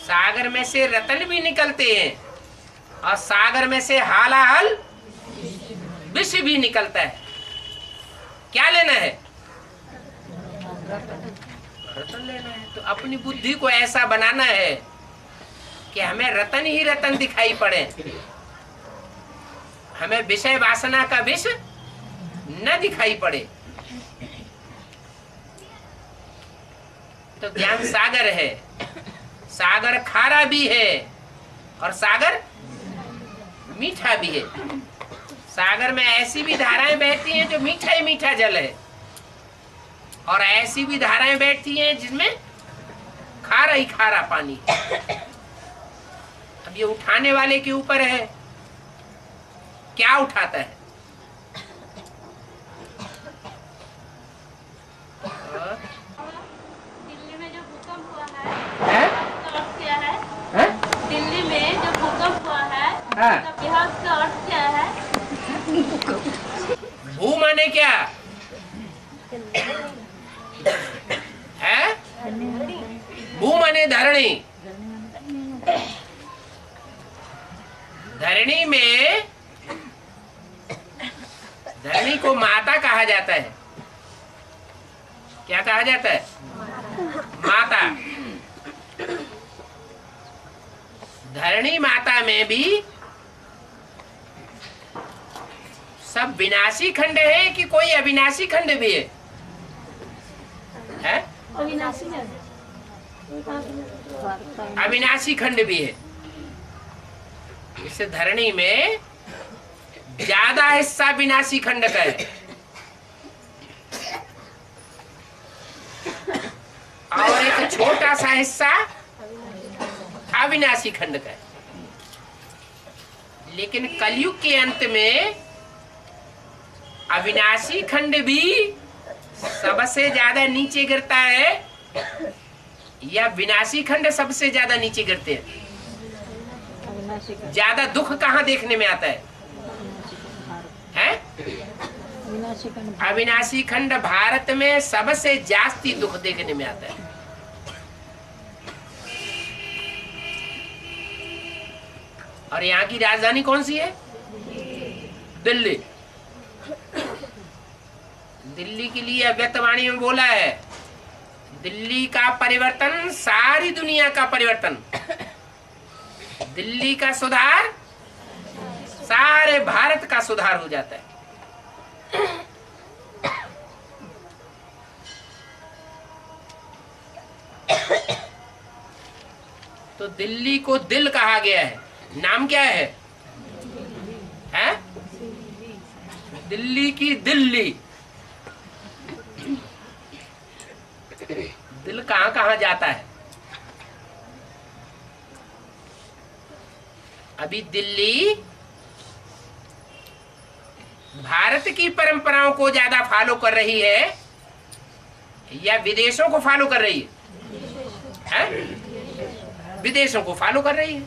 सागर में से रतन भी निकलते हैं और सागर में से हालाहल विष भी निकलता है। क्या लेना है? रतन लेना है। तो अपनी बुद्धि को ऐसा बनाना है कि हमें रतन ही रतन दिखाई पड़े, हमें विषय वासना का विष न दिखाई पड़े। तो ज्ञान सागर है। सागर खारा भी है और सागर मीठा भी है। सागर में ऐसी भी धाराएं बहती हैं जो मीठा ही मीठा जल है और ऐसी भी धाराएं बैठती हैं जिसमें खारा ही खारा पानी। अब ये उठाने वाले के ऊपर है, क्या उठाता है। दिल्ली में जो भूकंप हुआ है उसका अर्थ क्या है? दिल्ली में जो भूकंप हुआ है यह उसका अर्थ क्या है? भू माने क्या है? भू माने धरणी। धरणी में, धरणी को माता कहा जाता है। क्या कहा जाता है? माता। धरणी माता में भी सब विनाशी खंड है कि कोई अविनाशी खंड भी है? अविनाशी है। अविनाशी खंड भी है। इस धरणी में ज्यादा हिस्सा विनाशी खंड का है और एक छोटा सा हिस्सा अविनाशी खंड का है। लेकिन कलयुग के अंत में अविनाशी खंड भी सबसे ज्यादा नीचे गिरता है या विनाशी खंड सबसे ज्यादा नीचे गिरते हैं? ज्यादा दुख कहाँ देखने में आता है? अविनाशी खंड भारत में सबसे जास्ती दुख देखने में आता है। और यहाँ की राजधानी कौन सी है? दिल्ली। दिल्ली के लिए अव्यक्तवाणी में बोला है, दिल्ली का परिवर्तन सारी दुनिया का परिवर्तन, दिल्ली का सुधार सारे भारत का सुधार हो जाता है। तो दिल्ली को दिल कहा गया है। नाम क्या है? हैं? दिल्ली की दिल्ली। दिल कहां कहां जाता है? अभी दिल्ली भारत की परंपराओं को ज्यादा फॉलो कर रही है या विदेशों को फॉलो कर रही है? विदेशों को फॉलो कर रही है।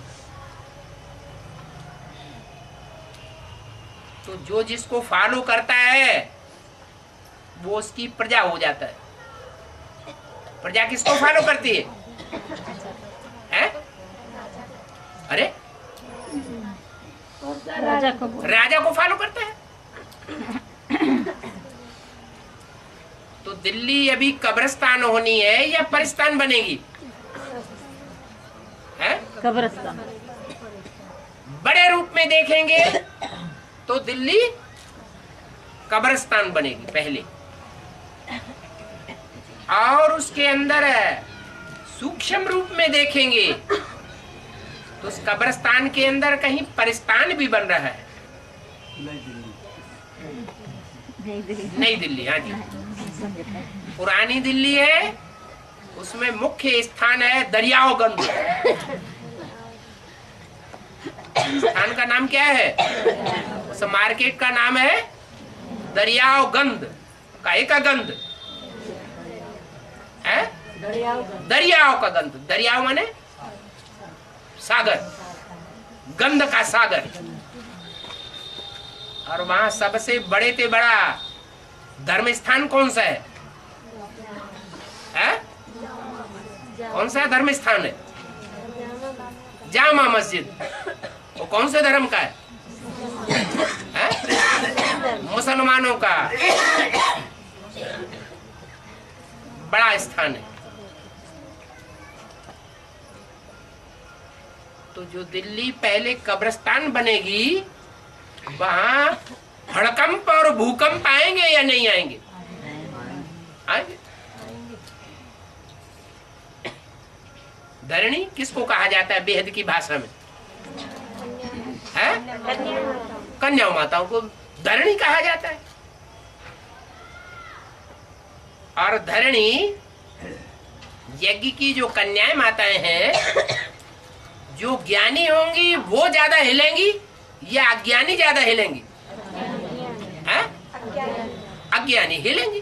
तो जो जिसको फॉलो करता है वो उसकी प्रजा हो जाता है। प्रजा किसको फॉलो करती है? हैं? अरे राजा को फॉलो करता है। तो दिल्ली अभी कब्रिस्तान होनी है या परिस्तान बनेगी? है कब्रिस्तान। बड़े रूप में देखेंगे तो दिल्ली कब्रिस्तान बनेगी पहले, और उसके अंदर सूक्ष्म रूप में देखेंगे तो उस कब्रिस्तान के अंदर कहीं परिस्तान भी बन रहा है। नई दिल्ली, हाँ जी। पुरानी दिल्ली है, उसमें मुख्य स्थान है दरियाओगंज। स्थान का नाम क्या है? उस मार्केट का नाम है दरियाओगंज। काहे का गंध है? दरियाओं का गंध। दरियाओं माने सागर, गंध का सागर। और वहां सबसे बड़े से बड़ा धर्म स्थान कौन सा है? कौन सा धर्म स्थान है? जामा मस्जिद। वो कौन से धर्म का है? मुसलमानों का बड़ा स्थान है। तो जो दिल्ली पहले कब्रिस्तान बनेगी, वहां भड़कंप और भूकंप आएंगे या नहीं आएंगे? आएंगे। धरणी किसको कहा जाता है बेहद की भाषा में? है? कन्या माताओं को धरणी कहा जाता है। और धरणी यज्ञ की जो कन्याएं माताएं हैं, जो ज्ञानी होंगी वो ज्यादा हिलेंगी या अज्ञानी ज्यादा हिलेंगी? हैं? अज्ञानी हिलेंगी।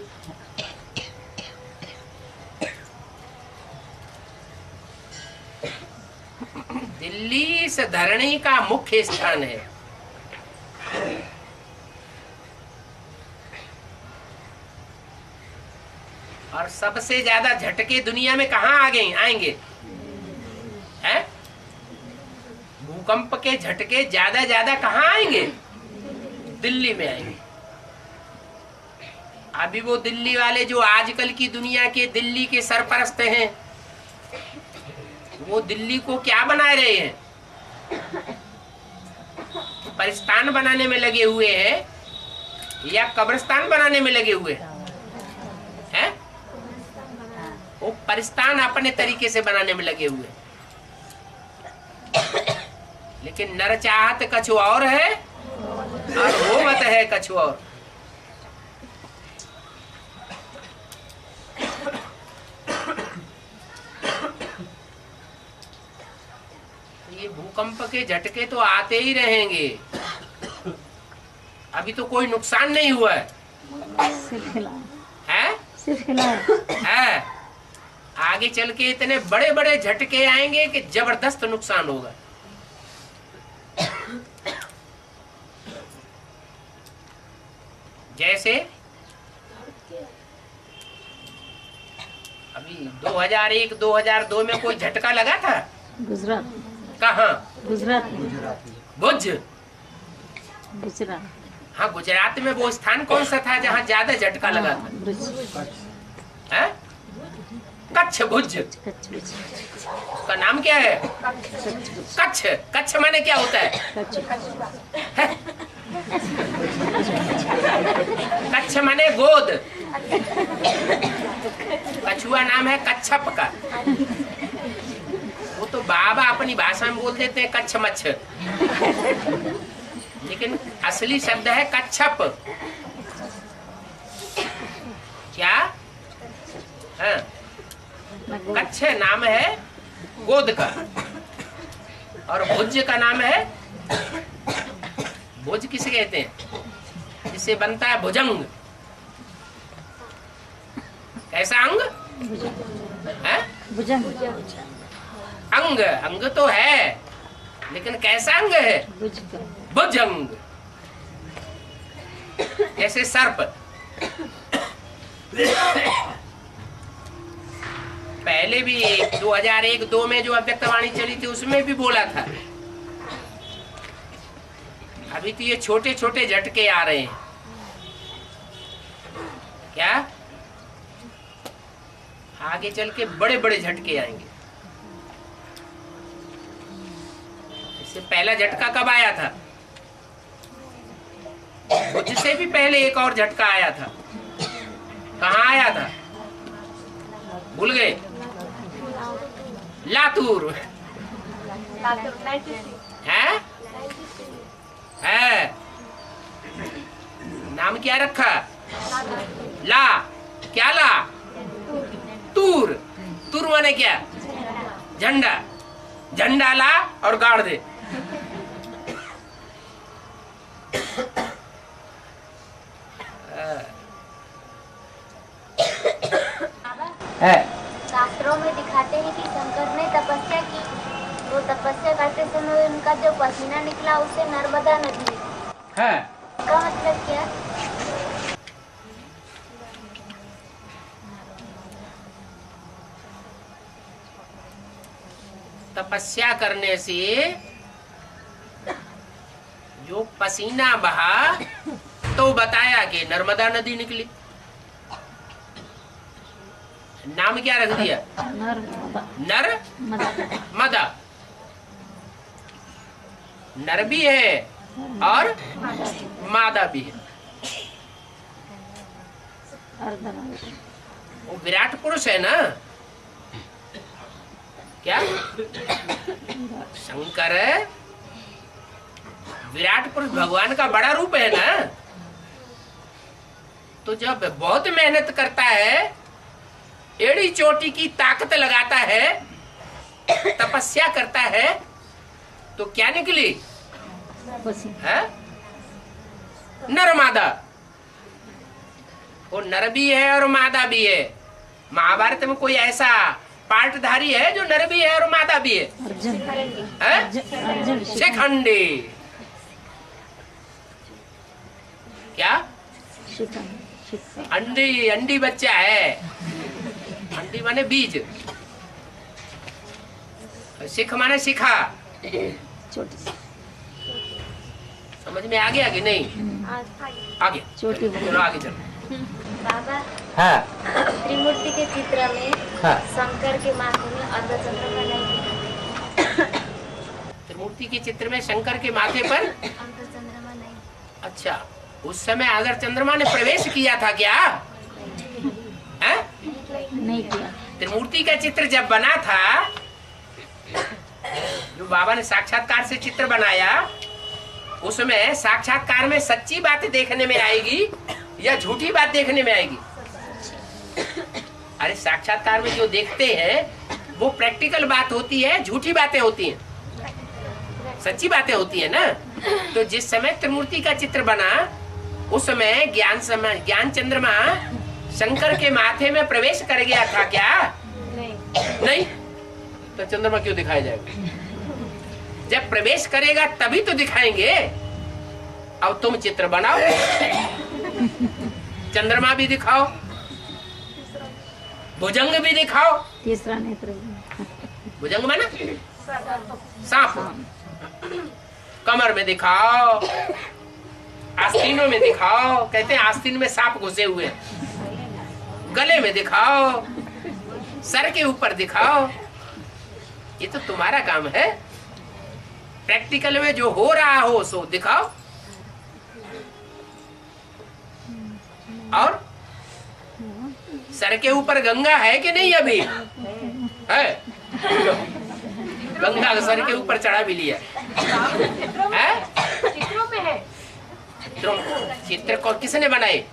दिल्ली इस धरणी का मुख्य स्थान है। और सबसे ज्यादा झटके दुनिया में कहाँ आएंगे? हैं? भूकंप के झटके ज्यादा कहाँ आएंगे? दिल्ली में आएंगे। अभी वो दिल्ली वाले जो आजकल की दुनिया के दिल्ली के सरपरस्त हैं, वो दिल्ली को क्या बना रहे हैं? परिस्तान बनाने में लगे हुए हैं या कब्रिस्तान बनाने में लगे हुए हैं? वो परिस्तान अपने तरीके से बनाने में लगे हुए हैं। लेकिन नर चाहत कछु और है और वो मत है कछु और। ये भूकंप के झटके तो आते ही रहेंगे। अभी तो कोई नुकसान नहीं हुआ है। सिर्फ है। आगे चल के इतने बड़े बड़े झटके आएंगे कि जबरदस्त नुकसान होगा। जैसे अभी 2001-2002 में कोई झटका लगा था? गुजरात। कहाँ? गुजरात भुज। गुजरात हाँ, गुजरात में वो स्थान कौन सा था जहाँ ज्यादा झटका लगा था? है? कच्छ भुज। उसका नाम क्या है? कच्छ। कच्छ माने क्या होता है? कच्छ माने गोद। कछुआ नाम है कच्छप का। वो तो बाबा अपनी भाषा में बोल देते हैं कच्छ मच्छ, लेकिन असली शब्द है कच्छप। क्या? हाँ, कच्छ नाम है गोद का, और भुज का नाम है, भुज किसे कहते हैं? जिससे बनता है भुजंग। कैसा अंग है? भुजंग। अंग, अंग तो है, लेकिन कैसा अंग है? भुजंग। जैसे सर्प। पहले भी 2001-2 में जो अव्यक्तवाणी चली थी उसमें भी बोला था। अभी तो ये छोटे छोटे झटके आ रहे हैं। क्या? आगे चल के बड़े बड़े झटके आएंगे। इससे पहला झटका कब आया था? मुझसे भी पहले एक और झटका आया था। कहाँ आया था? भूल गए? लातूर। है? है। नाम क्या रखा? ला। क्या ला? तूर। तूर माने क्या? झंडा। झंडा ला और गाड़ दे। है। शास्त्रों में दिखाते हैं कि शंकर ने तपस्या की, तो तपस्या करते समय उनका जो पसीना निकला उससे नर्मदा नदी है। का मतलब क्या? तपस्या करने से जो पसीना बहा तो बताया कि नर्मदा नदी निकली। नाम क्या रख दिया? नर मदा। नर भी है और मादा भी है। वो विराट पुरुष है ना? क्या? शंकर विराट पुरुष भगवान का बड़ा रूप है ना? तो जब बहुत मेहनत करता है, एड़ी चोटी की ताकत लगाता है, तपस्या करता है, तो क्या निकली? है? नर मादा। वो नर भी है और मादा भी है। महाभारत में कोई ऐसा पार्टधारी है जो नर भी है और मादा भी है? शिखंडी। क्या? अंडी। अंडी बच्चा है। अंडी माने बीज, शिख माने शिखा। समझ में आ गया कि नहीं? आगे चलो, आगे चलो। बाबा, हाँ। त्रिमूर्ति के चित्र में हाँ। शंकर के माथे में अर्धचंद्रमा नहीं। त्रिमूर्ति के चित्र में शंकर के माथे पर अर्धचंद्रमा नहीं। अच्छा, उस समय आदर चंद्रमा ने प्रवेश किया था क्या? है? नहीं किया। त्रिमूर्ति का चित्र जब बना था, जो बाबा ने साक्षात्कार से चित्र बनाया, उसमें साक्षात्कार में सच्ची बात देखने में आएगी या झूठी बात देखने में आएगी? अरे साक्षात्कार में जो देखते हैं वो प्रैक्टिकल बात होती है, झूठी बातें होती हैं, सच्ची बातें होती है ना? तो जिस समय त्रिमूर्ति का चित्र बना, उस समय ज्ञान चंद्रमा शंकर के माथे में प्रवेश कर गया था क्या? नहीं। तो चंद्रमा क्यों दिखाया जाएगा? जब प्रवेश करेगा तभी तो दिखाएंगे। अब तुम चित्र बनाओ, चंद्रमा भी दिखाओ, भुजंग भी दिखाओ। तीसरा नेत्र। भुजंग माना सांप। कमर में दिखाओ, आस्तीनों में दिखाओ, कहते हैं आस्तीन में सांप घुसे हुए, गले में दिखाओ, सर के ऊपर दिखाओ। ये तो तुम्हारा काम है। प्रैक्टिकल में जो हो रहा हो सो दिखाओ। और सर के ऊपर गंगा है कि नहीं? अभी है। गंगा सर के ऊपर चढ़ा भी लिया है। चित्रों में है। चित्र को किसने बनाए?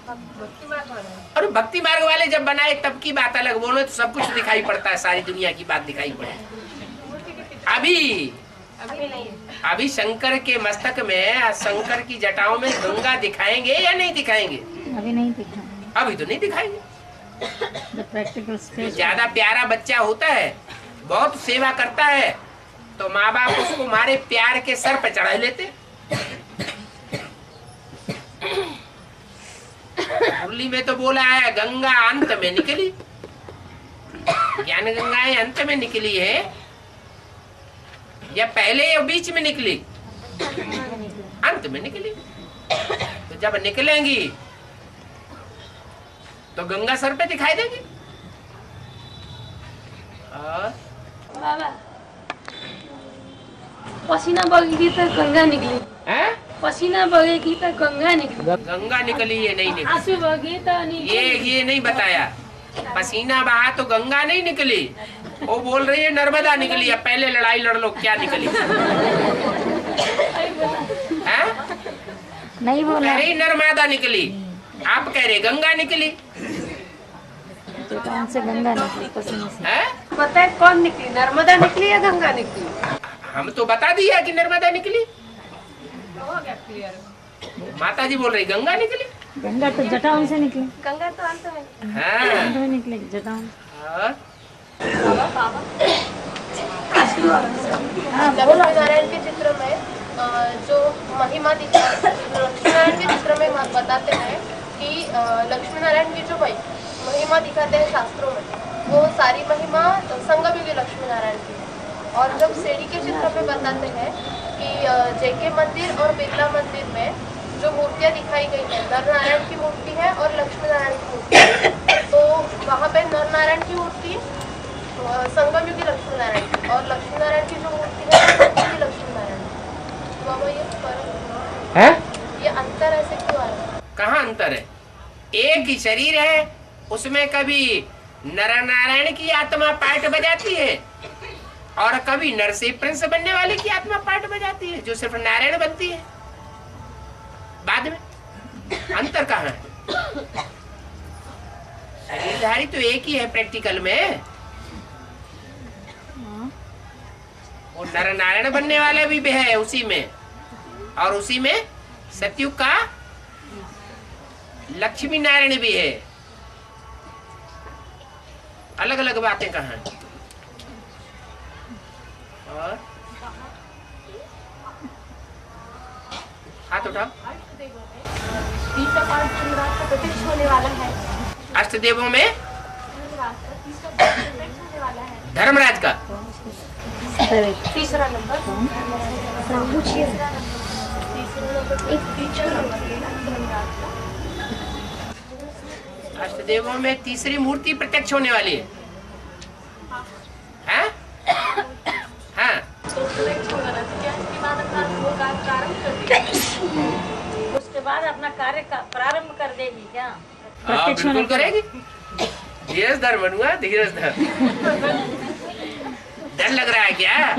और भक्ति मार्ग वाले जब बनाए तब की बात अलग, बोलो तो सब कुछ दिखाई पड़ता है, सारी दुनिया की बात दिखाई पड़े। अभी शंकर के मस्तक में, शंकर की जटाओं में गंगा दिखाएंगे या नहीं दिखाएंगे? अभी नहीं दिखाएंगे। अभी तो नहीं दिखाएंगे। प्रैक्टिकल स्टेज ज्यादा प्यारा बच्चा होता है, बहुत सेवा करता है, तो माँ बाप उसको मारे प्यार के सर पे चढ़ा लेते। मुरली में तो बोला है गंगा अंत में निकली, ज्ञान गंगाएं अंत में निकली है या पहले या बीच में निकली? अंत में निकली। तो जब निकलेंगी तो गंगा सर पे दिखाई देगी। और बाबा पसीना बगेगी तो गंगा निकली, पसीना बगेगी तो गंगा निकली। गंगा निकली ये नहीं निकली, आंसू बगे तो ये नहीं बताया। पसीना बहा तो गंगा नहीं निकली, वो बोल रही है नर्मदा निकली। अब पहले लड़ाई लड़ लो, क्या निकली? नहीं बोला। कह रही नर्मदा निकली, आप कह रहे गंगा निकली। जटाओं से गंगा निकली, पसीने से। बताए कौन निकली, नर्मदा निकली या गंगा निकली? हम तो बता दिया कि नर्मदा निकली। माता जी बोल रही गंगा निकली। गंगा तो जटाओं से निकली। गंगा तो अंत में। हाँ। निकले जटाओं। लक्ष्मी नारायण के चित्र में जो महिमा लक्ष्मी नारायण के चित्र में बताते हैं कि लक्ष्मी नारायण की जो महिमा दिखाते हैं शास्त्रों में, वो सारी महिमा संगमयुगी लक्ष्मी नारायण की है। और जब सेड़ी के चित्र में बताते हैं कि जेके मंदिर और बिरला मंदिर में जो मूर्तियाँ दिखाई गई है, नर नारायण की मूर्ति है और लक्ष्मी नारायण की मूर्ति है। तो वहाँ पे नर नारायण की मूर्ति संगमयुगी लक्ष्मी नारायण की, और लक्ष्मी नारायण की जो मूर्ति है संगमयुगी लक्ष्मी नारायण की। बाबा ये फर्क है, ये अंतर ऐसे क्यों आ रहा है? कहाँ अंतर है? एक ही शरीर है, उसमें कभी नर नारायण की आत्मा पार्ट बजाती है और कभी नर से प्रिंस बनने वाले की आत्मा पार्ट बजाती है, जो सिर्फ नारायण बनती है बाद में। अंतर कहाँ है? शरीरधारी तो एक ही है प्रैक्टिकल में। वो नर नारायण बनने वाला भी है उसी में, और उसी में सतयुग का लक्ष्मी नारायण भी है। अलग अलग बातें कहाँ हैं? और हाथ उठाओ। होने वाला है अष्टदेवों में धर्मराज का तीसरा नंबर। अष्टदेवों में तीसरी मूर्ति प्रत्यक्ष होने वाली है। हाँ? हाँ। उसके बाद अपना कार्य का प्रारंभ कर देगी क्या? बिल्कुल करेगी। धीरज धर बनूंगा, धीरज धर। डर लग रहा है क्या?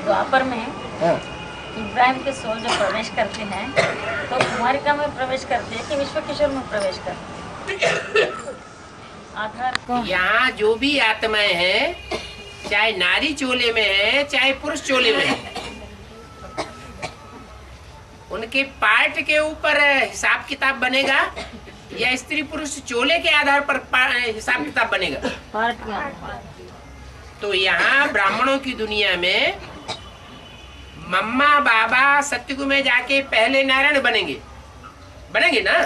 द्वापर में इब्राहिम के सोल जब प्रवेश करते हैं तो कुमारिका में प्रवेश करते हैं कि विश्व किशोर में प्रवेश करते हैं? आधार कौन? यहाँ जो भी आत्माएं हैं, चाहे नारी चोले में है चाहे पुरुष चोले में है, उनके पार्ट के ऊपर हिसाब किताब बनेगा या स्त्री पुरुष चोले के आधार पर हिसाब किताब बनेगा? पार्ट क्या? तो यहाँ ब्राह्मणों की दुनिया में मम्मा बाबा सत्ययुग में जाके पहले नारायण बनेंगे ना।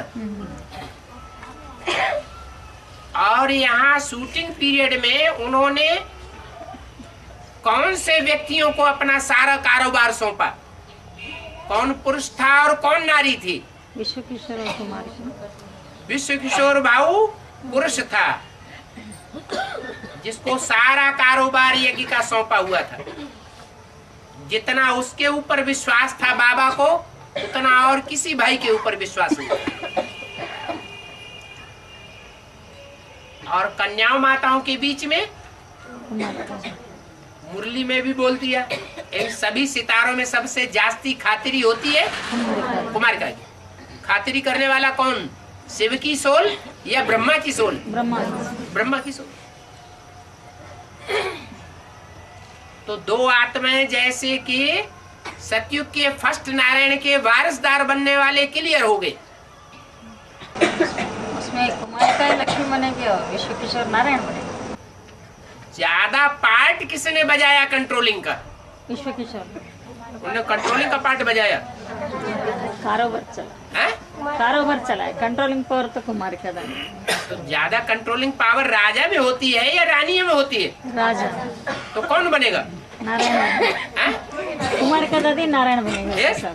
और यहाँ शूटिंग पीरियड में उन्होंने कौन से व्यक्तियों को अपना सारा कारोबार सौंपा? कौन पुरुष था और कौन नारी थी? विश्व किशोर और कुमारी। विश्व किशोर भाऊ पुरुष था, जिसको सारा कारोबार यज्ञ का सौंपा हुआ था। जितना उसके ऊपर विश्वास था बाबा को, उतना और किसी भाई के ऊपर विश्वास नहीं। और कन्याओं माताओं के बीच में मुरली में भी बोल दिया, इन सभी सितारों में सबसे जास्ती खातिरी होती है कुमारिका की। खातिरी करने वाला कौन? शिव की सोल या ब्रह्मा की सोल? ब्रह्मा की सोल। तो दो आत्माएं जैसे कि सतयुग के फर्स्ट नारायण के वारिसदार बनने वाले क्लियर हो गए। उसमें कुमारिका लक्ष्मी बनेगी और विश्व किशोर नारायण बनेगी। ज्यादा पार्ट किसने बजाया कंट्रोलिंग का? विश्व किशोर। उन्होंने कंट्रोलिंग का पार्ट बजाया। कारोबार चला है, कारोबार चला है, कंट्रोलिंग पावर तो कुमारिका का। तो ज्यादा कंट्रोलिंग पावर राजा में होती है या रानी में होती है? राजा। तो कौन बनेगा? नारायण। कुमारिका दादी नारायण बनेगा।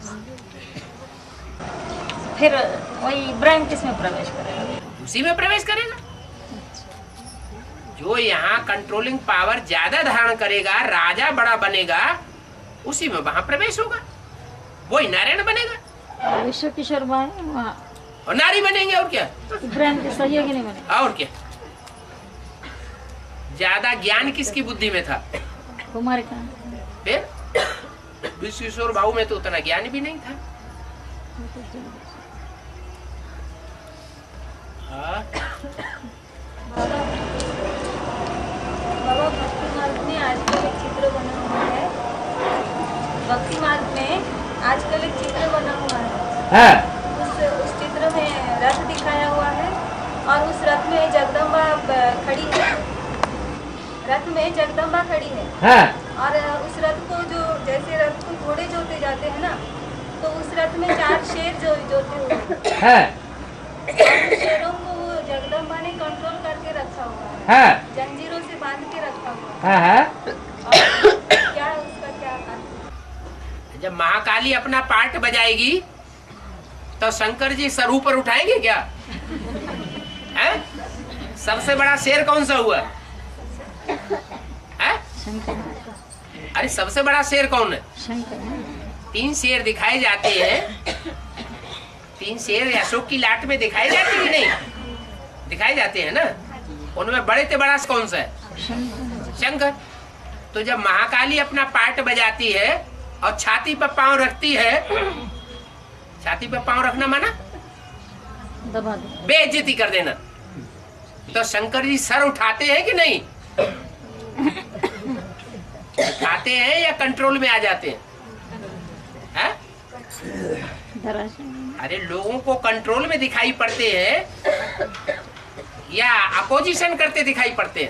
फिर वही इब्राहिम किसमें प्रवेश करेगा? उसी में प्रवेश करेगा। जो यहाँ कंट्रोलिंग पावर ज्यादा धारण करेगा, राजा बड़ा बनेगा, उसी में वहां प्रवेश होगा, वही नारायण बनेगा। विश्व किशोर और नारी बनेंगे। और क्या? इब्राहिम के सहयोगी नहीं बनेगा। और क्या? ज्यादा ज्ञान किसकी बुद्धि में था? कुमारिका। फिर विश्व किशोर भाऊ में तो उतना ज्ञान भी नहीं था। बाबा भक्ति मार्ग में आजकल एक चित्र बना हुआ है। भक्ति मार्ग में आजकल एक चित्र बना हुआ है। उस चित्र में रथ दिखाया हुआ है और उस रथ में जगदम्बा खड़ी है। रथ में जगदम्बा खड़ी है। और उस रथ को जो जैसे रथ को घोड़े जोते जाते हैं ना, तो उस रथ में 4 शेर जोते हुए हैं। और शेरों को जगदम्बा ने कंट्रोल करके रखा हुआ है, जंजीरों से बांध के रखा हुआ है। और क्या उसका क्या कारण? जब महाकाली अपना पार्ट बजाएगी तो शंकर जी सर ऊपर उठाएंगे क्या? है? सबसे बड़ा शेर कौन सा हुआ? है? अरे सबसे बड़ा शेर कौन है? 3 शेर दिखाए जाते हैं। 3 शेर अशोक की लाट में दिखाए जाते हैं कि नहीं? दिखाए जाते हैं ना। उनमें बड़े से बड़ा कौन सा है? शंकर। तो जब महाकाली अपना पार्ट बजाती है और छाती पर पांव रखती है, छाती पर पांव रखना माना दबा दो, बेइज्जती कर देना, तो शंकर जी सर उठाते हैं कि नहीं? उठाते हैं या कंट्रोल में आ जाते हैं? अरे लोगों को कंट्रोल में दिखाई पड़ते हैं या अपोजिशन करते दिखाई पड़ते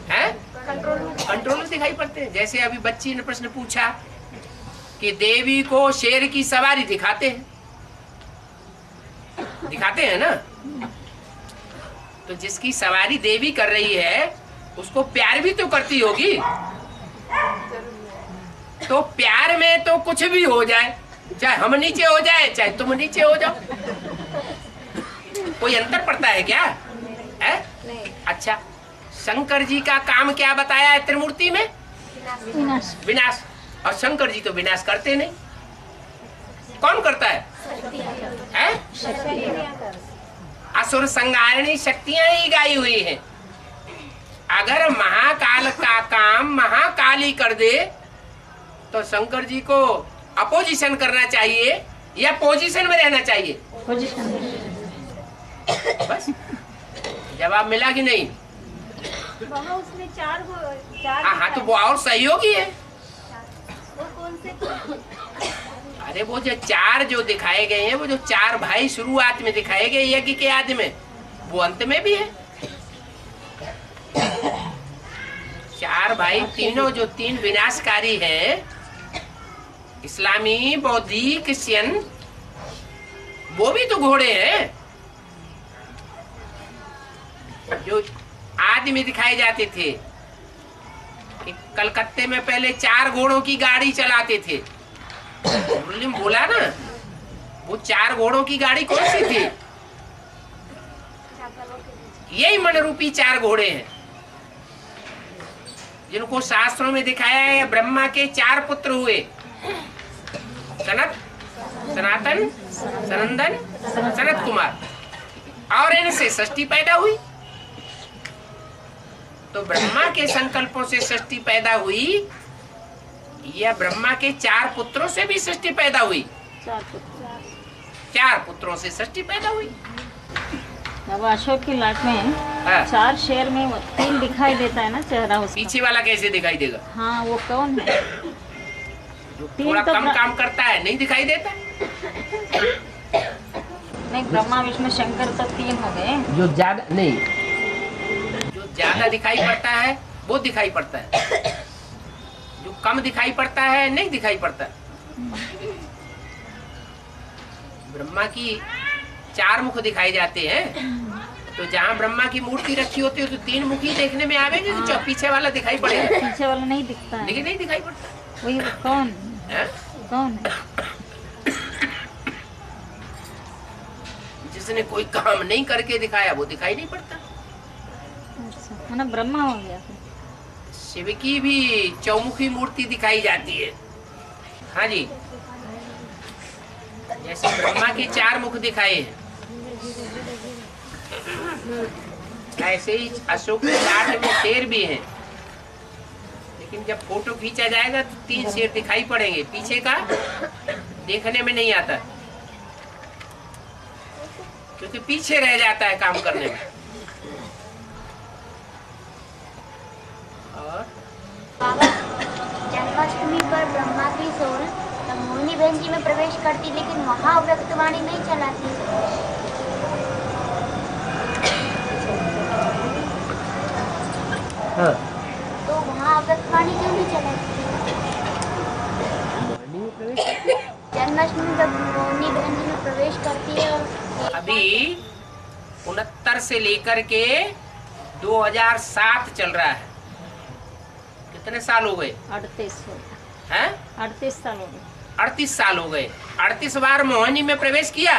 हैं? कंट्रोल में दिखाई पड़ते हैं। जैसे अभी बच्ची ने प्रश्न पूछा कि देवी को शेर की सवारी दिखाते हैं, दिखाते हैं ना। तो जिसकी सवारी देवी कर रही है उसको प्यार भी तो करती होगी। तो प्यार में तो कुछ भी हो जाए, चाहे हम नीचे हो जाए चाहे तुम नीचे हो जाओ, कोई अंतर पड़ता है क्या? है? अच्छा, शंकर जी का काम क्या बताया है त्रिमूर्ति में? विनाश। और शंकर जी तो विनाश करते नहीं। कौन करता है? असुर संहारिणी शक्तियां ही गाई हुई हैं। अगर महाकाल का काम महाकाली कर दे तो शंकर जी को अपोजिशन करना चाहिए या पोजीशन में रहना चाहिए? बस जवाब मिला कि नहीं? वहाँ उसमें 4 हाँ, तो वो और सहयोगी है। वो कौन से? अरे वो जो 4 जो दिखाए गए हैं, वो जो 4 भाई शुरुआत में दिखाए गए यज्ञ के आदि में, वो अंत में भी है। 4 भाई तीनों जो 3 विनाशकारी हैं, इस्लामी, बौद्धी, क्रिश्चियन, वो भी तो घोड़े हैं। जो आदि में दिखाए जाते थे, कि कलकत्ते में पहले 4 घोड़ों की गाड़ी चलाते थे। मुरली में बोला ना, वो 4 घोड़ों की गाड़ी कौन सी थी? यही मन रूपी 4 घोड़े हैं, जिनको शास्त्रों में दिखाया है। ब्रह्मा के 4 पुत्र हुए, सनत, सनातन, सनंदन, सनत कुमार, और इनसे सृष्टि पैदा हुई। तो ब्रह्मा के संकल्पों से सृष्टि पैदा हुई, या ब्रह्मा के 4 पुत्रों से भी सृष्टि पैदा हुई? 4 पुत्रों से सृष्टि पैदा हुई। अब अशोक की लाट में 4 शेर में 3 दिखाई देता है ना चेहरा उसका। पीछे वाला कैसे दिखाई देगा? हाँ, वो कौन है? जो थोड़ा तो कम काम करता है, नहीं दिखाई देता। नहीं, ब्रह्मा विष्णु शंकर तो 3 हो गए। जो ज्यादा नहीं, जो ज्यादा दिखाई पड़ता है वो दिखाई पड़ता है, जो कम दिखाई पड़ता है नहीं दिखाई पड़ता। ब्रह्मा की 4 मुख दिखाई जाते हैं, तो जहाँ ब्रह्मा की मूर्ति रखी होती है तो 3 मुखी देखने में आवेंगे, तो पीछे वाला दिखाई पड़ेगा। पीछे वाला नहीं दिखता है, लेकिन नहीं दिखाई पड़ता। वही कौन है? कौन है? जिसने कोई काम नहीं करके दिखाया वो दिखाई नहीं पड़ता। अच्छा, है ना, ब्रह्मा हो गया। शिव की भी चौमुखी मूर्ति दिखाई जाती है। हाँ जी, जैसे ब्रह्मा के 4 मुख दिखाए हैं, ऐसे ही अशोक के लाट में शेर भी हैं। लेकिन जब फोटो खींचा जाएगा तो 3 शेर दिखाई पड़ेंगे, पीछे का देखने में नहीं आता, क्योंकि पीछे रह जाता है काम करने में। और बाबा, जन्माष्टमी पर ब्रह्मा की सोल मोहिनी बहन जी में प्रवेश करती, लेकिन वहाँ अव्यक्तवाणी नहीं चलाती। हाँ। तो वहाँ अव्यक्तवाणी क्यों नहीं चलाती? जन्माष्टमी जब मोहिनी बहन जी में प्रवेश करती है और अभी 69 से लेकर के 2007 चल रहा है। कितने साल हो गए? 38 हैं? 38 साल हो गए। 38 साल हो गए। 38 बार मोहिनी में प्रवेश किया।